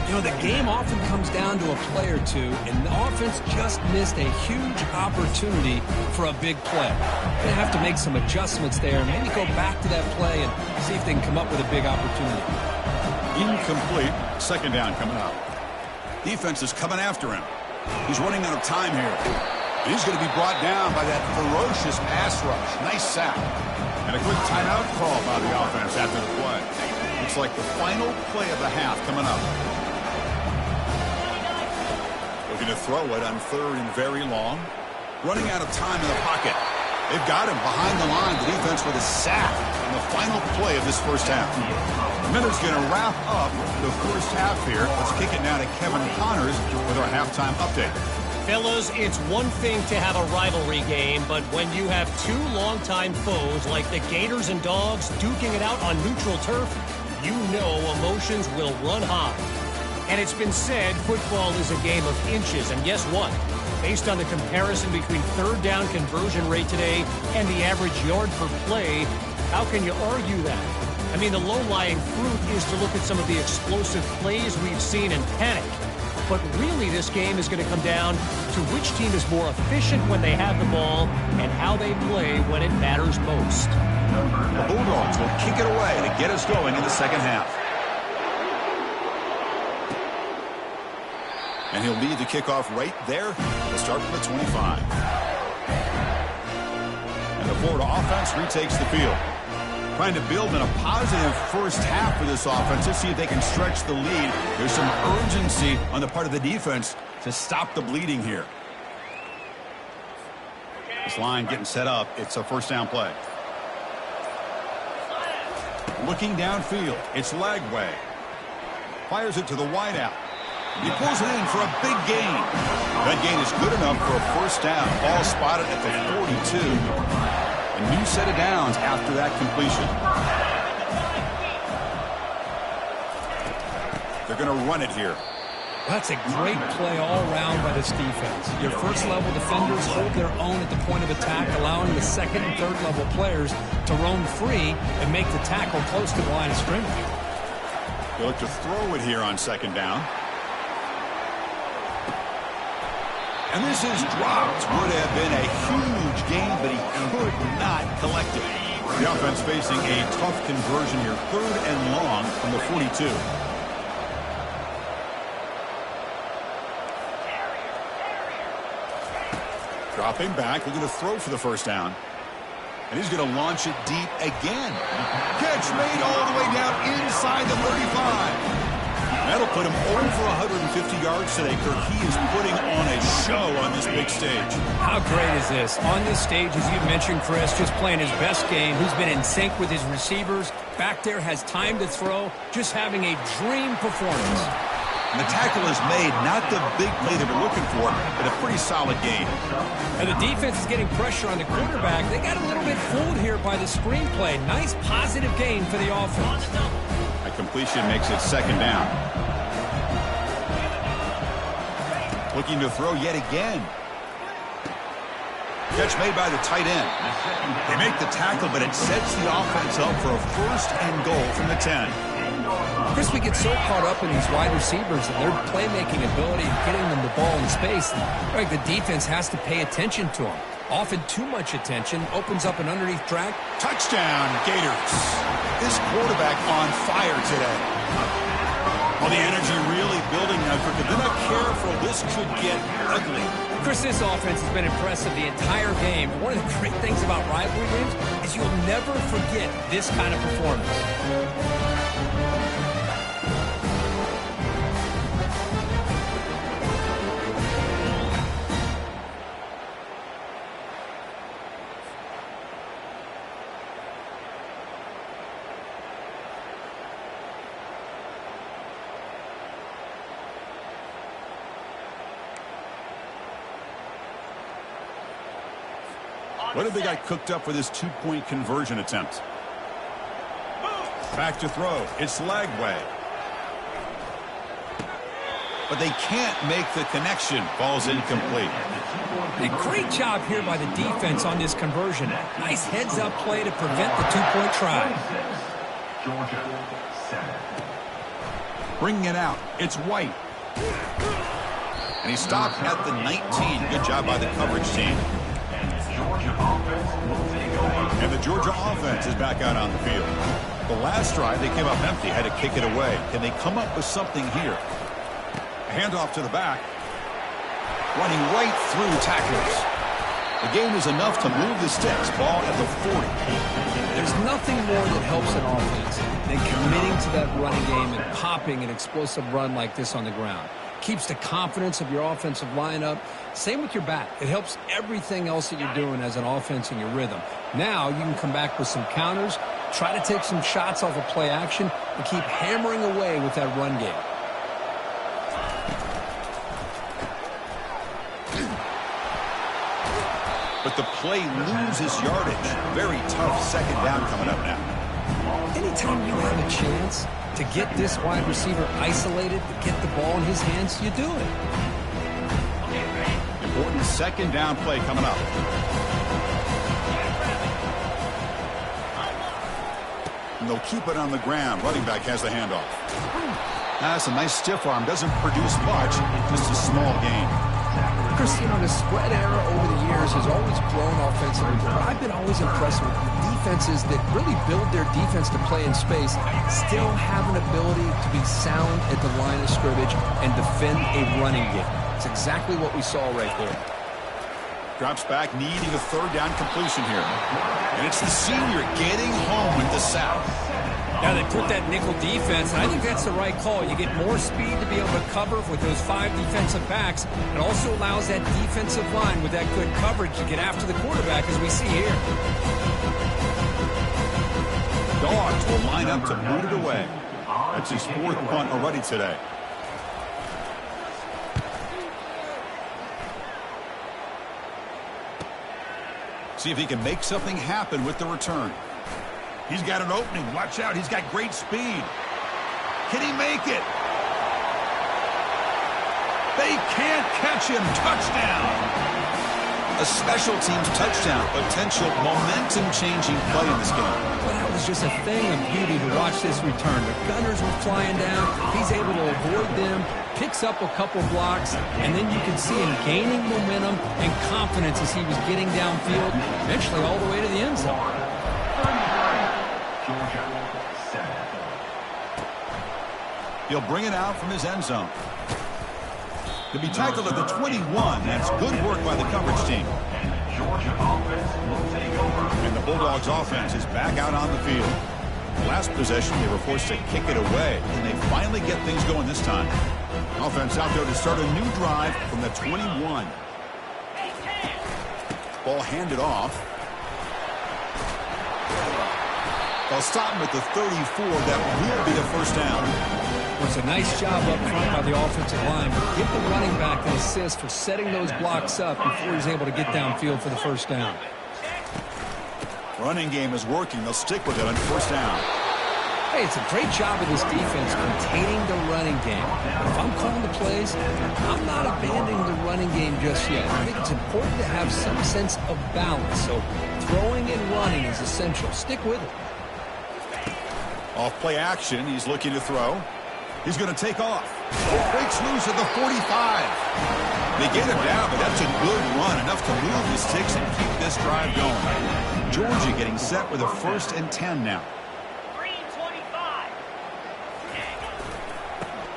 You know, the game often comes down to a play or two, and the offense just missed a huge opportunity for a big play. They're going to have to make some adjustments there, maybe go back to that play and see if they can come up with a big opportunity. Incomplete. 2nd down coming up. Defense is coming after him. He's running out of time here. And he's going to be brought down by that ferocious pass rush. Nice sack. And a quick timeout call by the offense after the play. Looks like the final play of the half coming up. Looking to throw it on 3rd and very long. Running out of time in the pocket. They've got him behind the line. The defense with a sack. the final play of this first half. Miller's going to wrap up the first half here. Let's kick it now to Kevin Connors with our halftime update. Fellas, it's one thing to have a rivalry game, but when you have two longtime foes like the Gators and Dogs duking it out on neutral turf, you know emotions will run high. And it's been said football is a game of inches, and guess what? Based on the comparison between third down conversion rate today and the average yard per play, how can you argue that? I mean, the low-lying fruit is to look at some of the explosive plays we've seen and panic. But really, this game is going to come down to which team is more efficient when they have the ball and how they play when it matters most. The Bulldogs will kick it away to get us going in the second half. And he'll lead the kickoff right there. We'll start from the 25. And the Florida offense retakes the field. Trying to build in a positive first half for this offense. Let's see if they can stretch the lead. There's some urgency on the part of the defense to stop the bleeding here. This line getting set up. It's a first down play. Looking downfield. It's Lagway. Fires it to the wideout. He pulls it in for a big gain. That gain is good enough for a first down. Ball spotted at the 42. A new set of downs after that completion. They're going to run it here. That's a great play all around by this defense. Your first-level defenders hold their own at the point of attack, allowing the second and third-level players to roam free and make the tackle close to the line of scrimmage. They look to throw it here on second down. And this is dropped. Would have been a huge gain, but he could not collect it. The offense facing a tough conversion here. Third and long from the 42. Dropping back, looking to throw for the first down. And he's going to launch it deep again. Catch made all the way down inside the 35. That'll put him over 150 yards today, Kirk. He is putting on a show on this big stage. How great is this? On this stage, as you mentioned, Chris, just playing his best game. He's been in sync with his receivers. Back there, has time to throw. Just having a dream performance. And the tackle is made, not the big play they were looking for, but a pretty solid gain. And the defense is getting pressure on the quarterback. They got a little bit fooled here by the screenplay. Nice positive gain for the offense. A completion makes it second down. Looking to throw yet again. Catch made by the tight end. They make the tackle, but it sets the offense up for a first and goal from the 10. Chris, we get so caught up in these wide receivers and their playmaking ability and getting them the ball in space. Like the defense has to pay attention to them. Often too much attention opens up an underneath track. Touchdown, Gators. This quarterback on fire today. Well, the energy really building now. If they're not careful, this could get ugly. Chris, this offense has been impressive the entire game. And one of the great things about rivalry games is you'll never forget this kind of performance. What have they got cooked up for this two-point conversion attempt? Back to throw. It's Lagway. But they can't make the connection. Ball's incomplete. A great job here by the defense on this conversion. Nice heads-up play to prevent the two-point try. Georgia 7. Bringing it out. It's White. And he stopped at the 19. Good job by the coverage team. And the Georgia offense is back out on the field. The last drive, they came up empty, had to kick it away. Can they come up with something here? A handoff to the back. Running right through tacklers. The game is enough to move the sticks. Ball at the 40. There's nothing more that helps an offense than committing to that running game and popping an explosive run like this on the ground. Keeps the confidence of your offensive lineup. Same with your back. It helps everything else that you're doing as an offense in your rhythm. Now you can come back with some counters Try to take some shots off of play action and keep hammering away with that run game. But the play loses yardage. Very tough second down coming up now. Anytime you have a chance to get this wide receiver isolated, to get the ball in his hands, you do it. Important second down play coming up. And they'll keep it on the ground. Running back has the handoff. That's a nice stiff arm. Doesn't produce much, just a small gain. Chris, you know, the spread era over the years has always grown offensively, but I've been always impressed with defenses that really build their defense to play in space, still have an ability to be sound at the line of scrimmage and defend a running game. It's exactly what we saw right there. Drops back, needing a third down completion here. And it's the senior getting home with the sack. Now they put that nickel defense, and I think that's the right call. You get more speed to be able to cover with those 5 defensive backs. It also allows that defensive line with that good coverage to get after the quarterback, as we see here. Dogs will line up to boot it away. That's his 4th punt already today. See if he can make something happen with the return. He's got an opening. Watch out. He's got great speed. Can he make it? They can't catch him. Touchdown. A special teams touchdown. Potential momentum-changing play in this game. Well, that was just a thing of beauty to watch this return. The Gunners were flying down. He's able to avoid them, picks up a couple blocks, and then you can see him gaining momentum and confidence as he was getting downfield, eventually all the way to the end zone. He'll bring it out from his end zone. To be tackled at the 21, that's good work by the coverage team. And the Bulldogs offense is back out on the field. Last possession, they were forced to kick it away, and they finally get things going this time. Offense out there to start a new drive from the 21. Ball handed off. They'll stop him at the 34. That will be a first down. It was a nice job up front by the offensive line. Give the running back an assist for setting those blocks up before he's able to get downfield for the first down. Running game is working. They'll stick with it on first down. Hey, it's a great job of this defense containing the running game. If I'm calling the plays, I'm not abandoning the running game just yet. I think it's important to have some sense of balance. So throwing and running is essential. Stick with it. Off play action, he's looking to throw. He's going to take off. Breaks loose at the 45. They get him down, but that's a good run, enough to move the sticks and keep this drive going. Georgia getting set with a 1st and 10 now.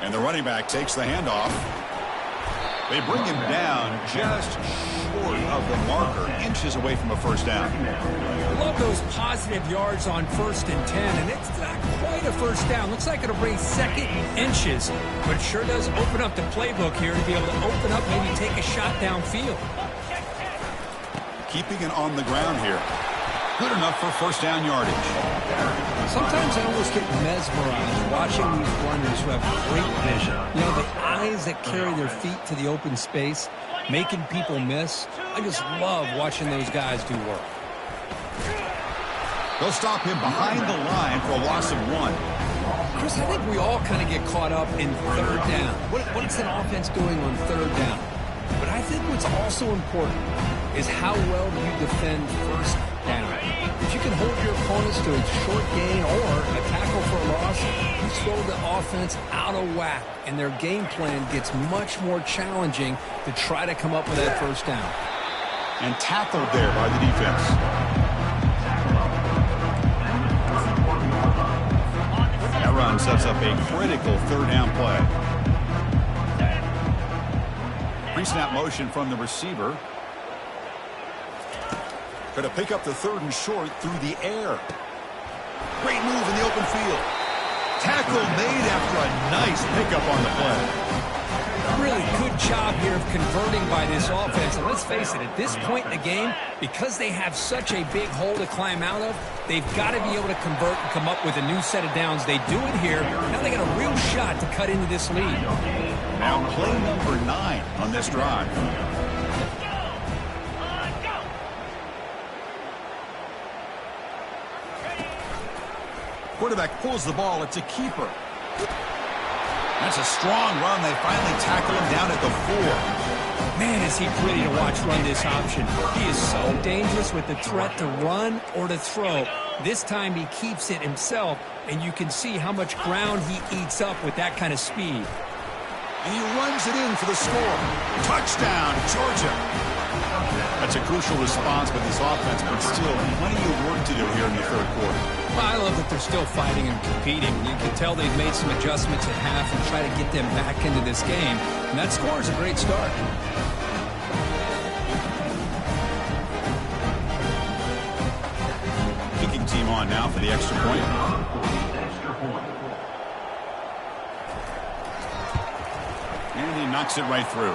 And the running back takes the handoff. They bring him down just short of the marker, inches away from a first down. I love those positive yards on 1st and 10, and it's not quite a first down. Looks like it'll bring 2nd inches, but it sure does open up the playbook here to be able to open up, maybe take a shot downfield. Keeping it on the ground here. Good enough for first down yardage. Sometimes I almost get mesmerized watching these runners who have great vision. You know, the eyes that carry their feet to the open space, making people miss. I just love watching those guys do work. They'll stop him behind the line for a loss of 1. Chris, I think we all kind of get caught up in 3rd down. What is an offense doing on 3rd down? But I think what's also important is how well do you defend 1st down. If you can hold your opponents to a short gain or a tackle for a loss, you throw the offense out of whack, and their game plan gets much more challenging to try to come up with that 1st down. And tackled there by the defense. That run sets up a critical 3rd down play. Pre-snap motion from the receiver. Going to pick up the 3rd and short through the air. Great move in the open field. Tackle made after a nice pickup on the play. Really good job here of converting by this offense. And let's face it, at this point in the game, because they have such a big hole to climb out of, they've got to be able to convert and come up with a new set of downs. They do it here. Now they got a real shot to cut into this lead. Now play number 9 on this drive. Quarterback pulls the ball. It's a keeper. That's a strong run. They finally tackle him down at the 4. Man, is he pretty to watch run this option. He is so dangerous with the threat to run or to throw. This time he keeps it himself, and you can see how much ground he eats up with that kind of speed. And he runs it in for the score. Touchdown, Georgia. That's a crucial response by this offense, but still plenty of work to do here in the third quarter. Well, I love that they're still fighting and competing. You can tell they've made some adjustments at half and try to get them back into this game. And that score is a great start. Kicking team on now for the extra point. And he knocks it right through.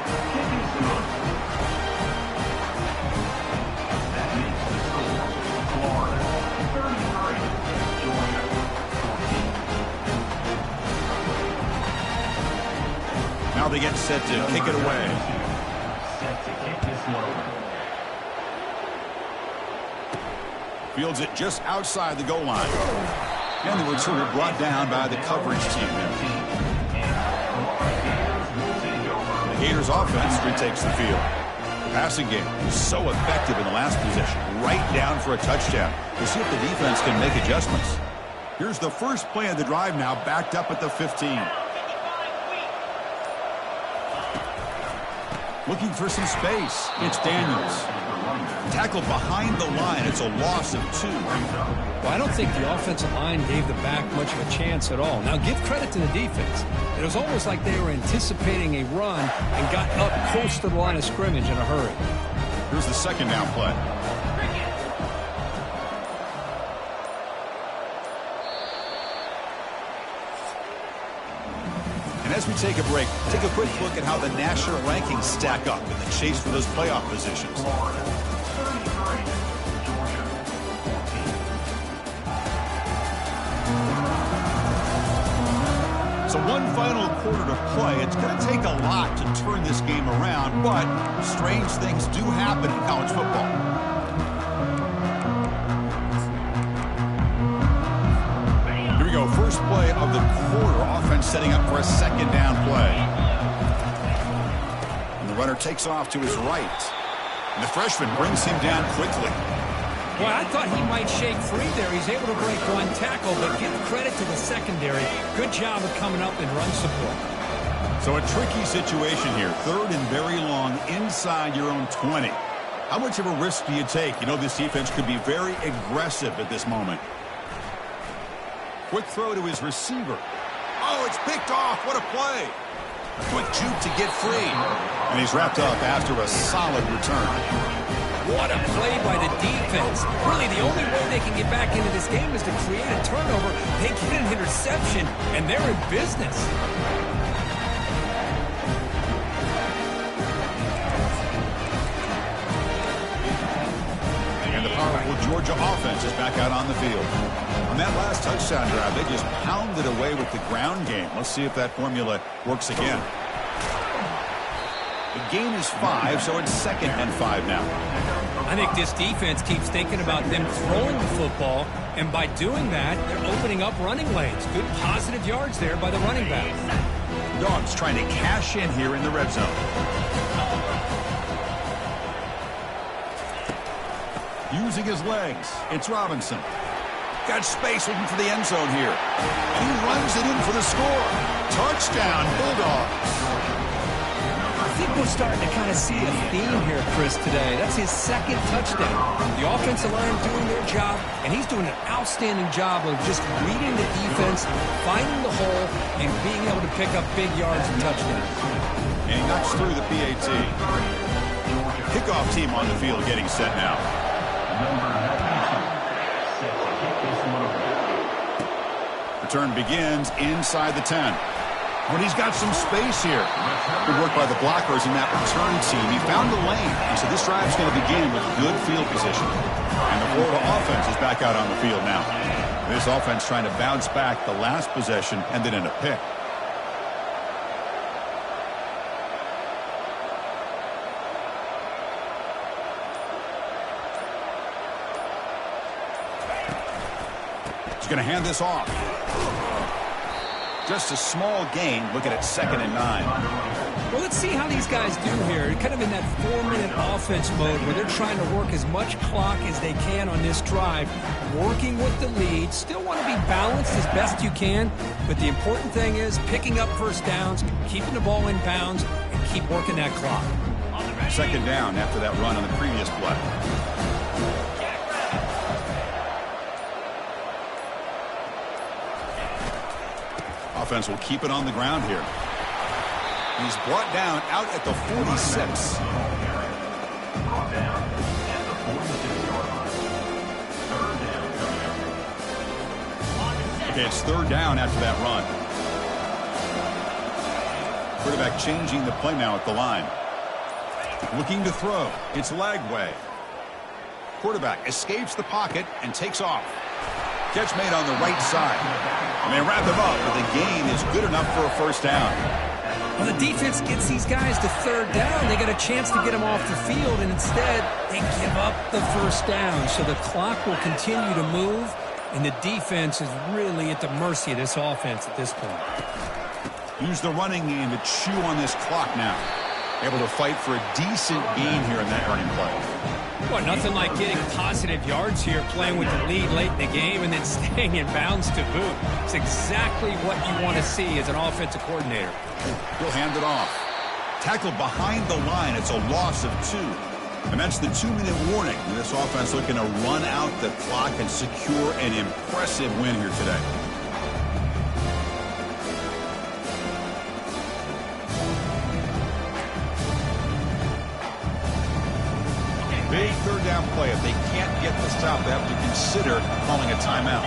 Now they get set to kick it away. Fields it just outside the goal line. And the returner brought down by the coverage team. The Gators offense retakes the field. The passing game was so effective in the last possession. Right down for a touchdown. We'll see if the defense can make adjustments. Here's the first play of the drive now, backed up at the 15. Looking for some space. It's Daniels. Tackled behind the line. It's a loss of 2. Well, I don't think the offensive line gave the back much of a chance at all. Now, give credit to the defense. It was almost like they were anticipating a run and got up close to the line of scrimmage in a hurry. Here's the second down play. As we take a break, take a quick look at how the national rankings stack up in the chase for those playoff positions. So one final quarter to play. It's going to take a lot to turn this game around, but strange things do happen in college football. First play of the quarter. Offense setting up for a second down play. And the runner takes off to his right. And the freshman brings him down quickly. Boy, I thought he might shake free there. He's able to break one tackle, but give credit to the secondary. Good job of coming up and run support. So a tricky situation here. Third and very long inside your own 20. How much of a risk do you take? You know this defense could be very aggressive at this moment. Quick throw to his receiver. Oh, it's picked off. What a play. A quick juke to get free. And he's wrapped up after a solid return. What a play by the defense. Really, the only way they can get back into this game is to create a turnover. They get an interception, and they're in business. And the powerful Georgia offense is back out on the field. On that last touchdown drive, they just pounded away with the ground game. Let's see if that formula works again. The gain is 5, so it's 2nd and 5 now. I think this defense keeps thinking about them throwing the football, and by doing that, they're opening up running lanes. Good positive yards there by the running back. Dogs trying to cash in here in the red zone. Using his legs, it's Robinson. Got space looking for the end zone here. And he runs it in for the score. Touchdown, Bulldogs. I think we're starting to kind of see a theme here, Chris, today. That's his 2nd touchdown. The offensive line doing their job, and he's doing an outstanding job of just reading the defense, finding the hole, and being able to pick up big yards and touchdowns. And he knocks through the PAT. Kickoff team on the field getting set now. Return begins inside the 10. When he's got some space here. Good work by the blockers in that return team. He found the lane, and so this drive's going to begin with good field position. And the Florida offense is back out on the field now. This offense trying to bounce back the last possession and then in a pick. He's going to hand this off. Just a small gain. Looking at 2nd and 9. Well, let's see how these guys do here. Kind of in that 4-minute offense mode where they're trying to work as much clock as they can on this drive, working with the lead. Still want to be balanced as best you can, but the important thing is picking up first downs, keeping the ball in bounds, and keep working that clock. 2nd down after that run on the previous play. Offense will keep it on the ground here. He's brought down out at the 46. Okay, it's 3rd down after that run. Quarterback changing the play now at the line. Looking to throw. It's Lagway. Quarterback escapes the pocket and takes off. Catch made on the right side. And they wrap him up, but the gain is good enough for a 1st down. Well, the defense gets these guys to 3rd down. They got a chance to get them off the field, and instead they give up the 1st down. So the clock will continue to move, and the defense is really at the mercy of this offense at this point. Use the running game to chew on this clock now. Able to fight for a decent gain here in that running play. Well, nothing like getting positive yards here, playing with the lead late in the game, and then staying in bounds to boot. It's exactly what you want to see as an offensive coordinator. He'll hand it off. Tackled behind the line. It's a loss of 2. And that's the 2-minute warning. And this offense looking to run out the clock and secure an impressive win here today. Big 3rd down play. If they can't get the stop, they have to consider calling a timeout.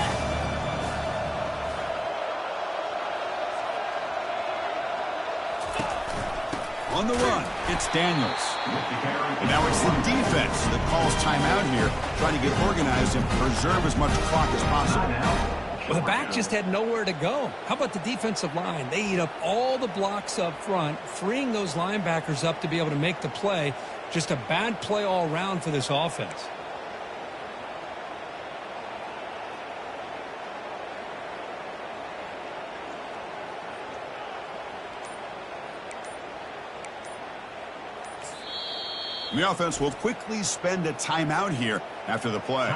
On the run, it's Daniels. And now it's the defense that calls timeout here, trying to get organized and preserve as much clock as possible. Well, the back just had nowhere to go. How about the defensive line? They eat up all the blocks up front, freeing those linebackers up to be able to make the play. Just a bad play all around for this offense. The offense will quickly spend a timeout here after the play.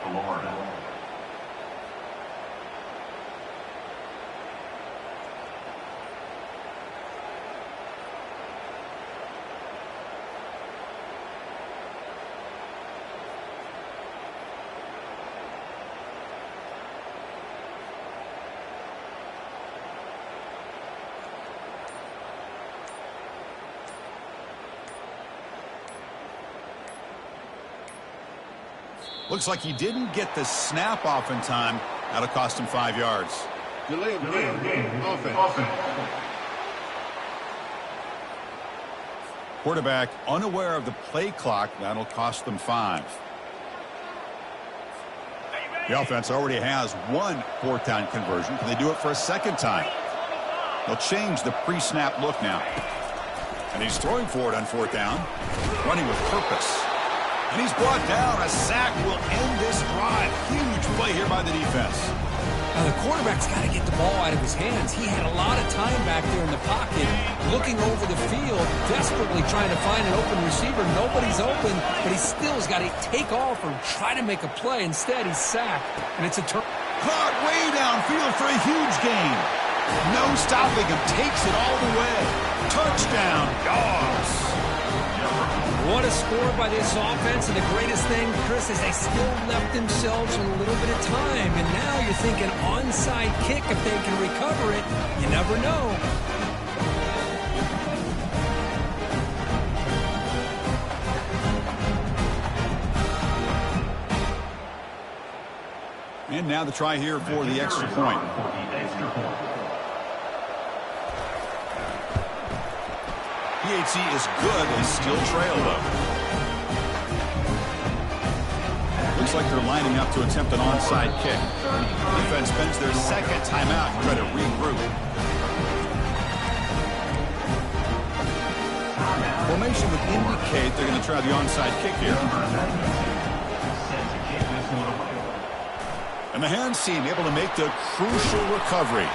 Florida. Looks like he didn't get the snap off in time. That'll cost him 5 yards. Delay of game. Offense. Quarterback unaware of the play clock. That'll cost them 5. The offense already has 1 4th down conversion. Can they do it for a 2nd time? They'll change the pre-snap look now. And he's throwing for it on 4th down. Running with purpose. And he's brought down. A sack will end this drive. Huge play here by the defense. Now the quarterback's got to get the ball out of his hands. He had a lot of time back there in the pocket, looking over the field, desperately trying to find an open receiver. Nobody's open, but he still has got to take off or try to make a play. Instead, he's sacked, and it's a turn. Caught way downfield for a huge gain. No stopping him. Takes it all the way. Touchdown, Dogs. What a score by this offense, and the greatest thing, Chris, is they still left themselves a little bit of time. And now you're thinking onside kick, if they can recover it. You never know. And now the try here for the extra point. PHC is good. They still trail, though. Looks like they're lining up to attempt an onside kick. Defense spends their second timeout to try to regroup. Formation would indicate they're going to try the onside kick here. And the hands team able to make the crucial recovery.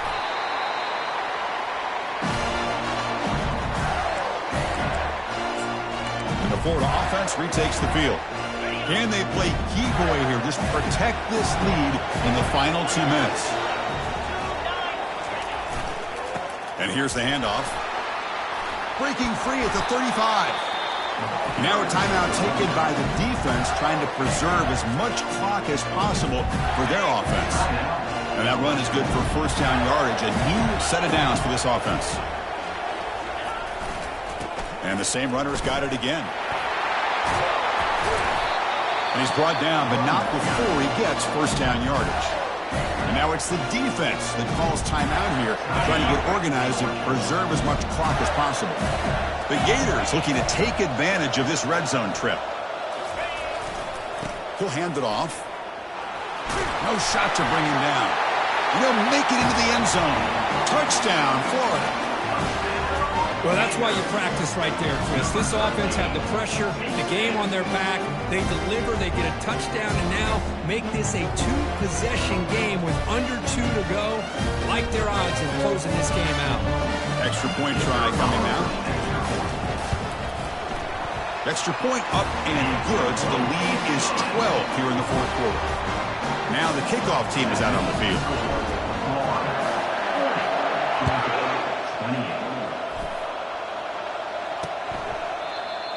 And the Florida offense retakes the field. Can they play key boy here? Just protect this lead in the final 2 minutes. And here's the handoff. Breaking free at the 35. Now a timeout taken by the defense, trying to preserve as much clock as possible for their offense. And that run is good for first down yardage. A new set of downs for this offense. And the same runner's got it again. And he's brought down, but not before he gets first down yardage. And now it's the defense that calls timeout here, trying to get organized and preserve as much clock as possible. The Gators looking to take advantage of this red zone trip. He'll hand it off. No shot to bring him down. And he'll make it into the end zone. Touchdown, Florida. Well, that's why you practice right there, Chris. This offense had the pressure, the game on their back. They deliver, they get a touchdown, and now make this a two-possession game with under 2 to go. Like their odds in closing this game out. Extra point try coming now. Extra point up and good, so the lead is 12 here in the fourth quarter. Now the kickoff team is out on the field.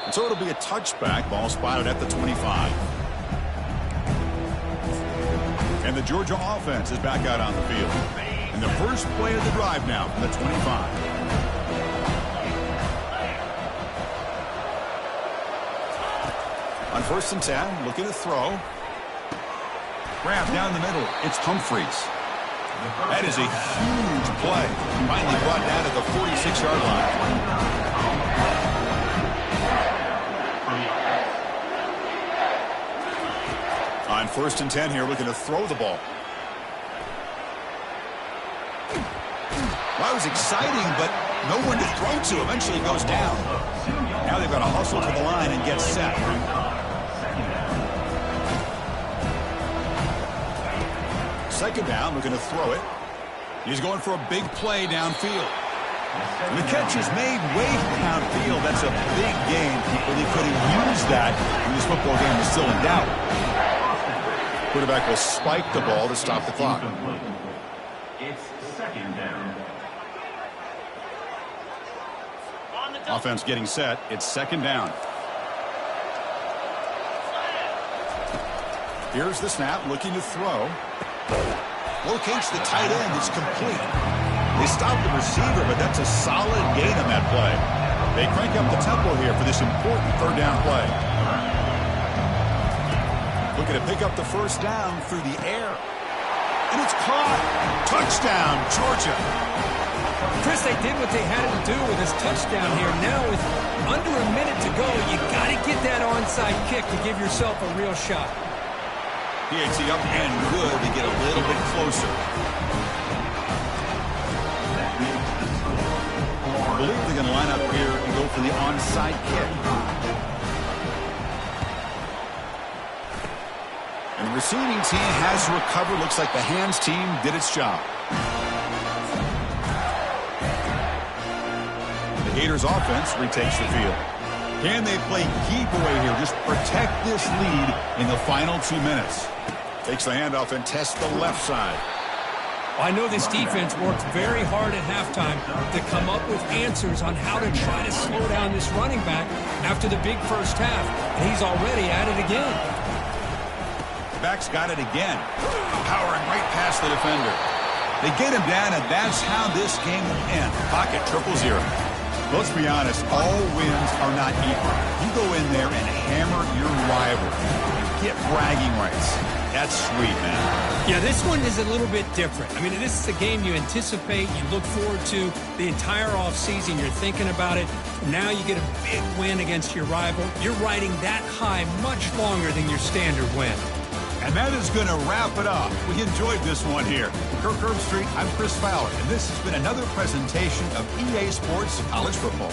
And so it'll be a touchback. Ball spotted at the 25. And the Georgia offense is back out on the field. And the first play of the drive now from the 25. On 1st and 10, looking to throw. Grab down the middle. It's Humphreys. That is a huge play. Finally brought down at the 46-yard line. On 1st and 10 here, looking to throw the ball. Well, it was exciting, but no one to throw to. Eventually goes down. Now they've got to hustle to the line and get set. Second down, looking to throw it. He's going for a big play downfield. And the catch is made way downfield. That's a big gain, but they could have used that when this football game was still in doubt. Quarterback will spike the ball to stop the clock. It's second down. Offense getting set. It's second down. Here's the snap, looking to throw. Locates the tight end. It's complete. They stopped the receiver, but that's a solid gain on that play. They crank up the tempo here for this important third down play. Looking to pick up the first down through the air. And it's caught. Touchdown, Georgia. Chris, they did what they had to do with this touchdown here. Now with under a minute to go, you got to get that onside kick to give yourself a real shot. PHC up and good to get a little bit closer. I believe they're going to line up here and go for the onside kick. And the receiving team has recovered. Looks like the hands team did its job. The Gators offense retakes the field. Can they play key boy here? Just protect this lead in the final 2 minutes. Takes the handoff and tests the left side. I know this defense worked very hard at halftime to come up with answers on how to try to slow down this running back after the big first half, and he's already at it again. Back's got it again. Powering right past the defender. They get him down, and that's how this game will end. Pocket 0-0. Let's be honest, all wins are not equal. You go in there and hammer your rival. Get bragging rights. That's sweet, man. Yeah, this one is a little bit different. I mean, this is a game you anticipate, you look forward to the entire offseason. You're thinking about it. Now you get a big win against your rival. You're riding that high much longer than your standard win. And that is going to wrap it up. We enjoyed this one here. For Kirk Herbstreit, I'm Chris Fowler, and this has been another presentation of EA Sports College Football.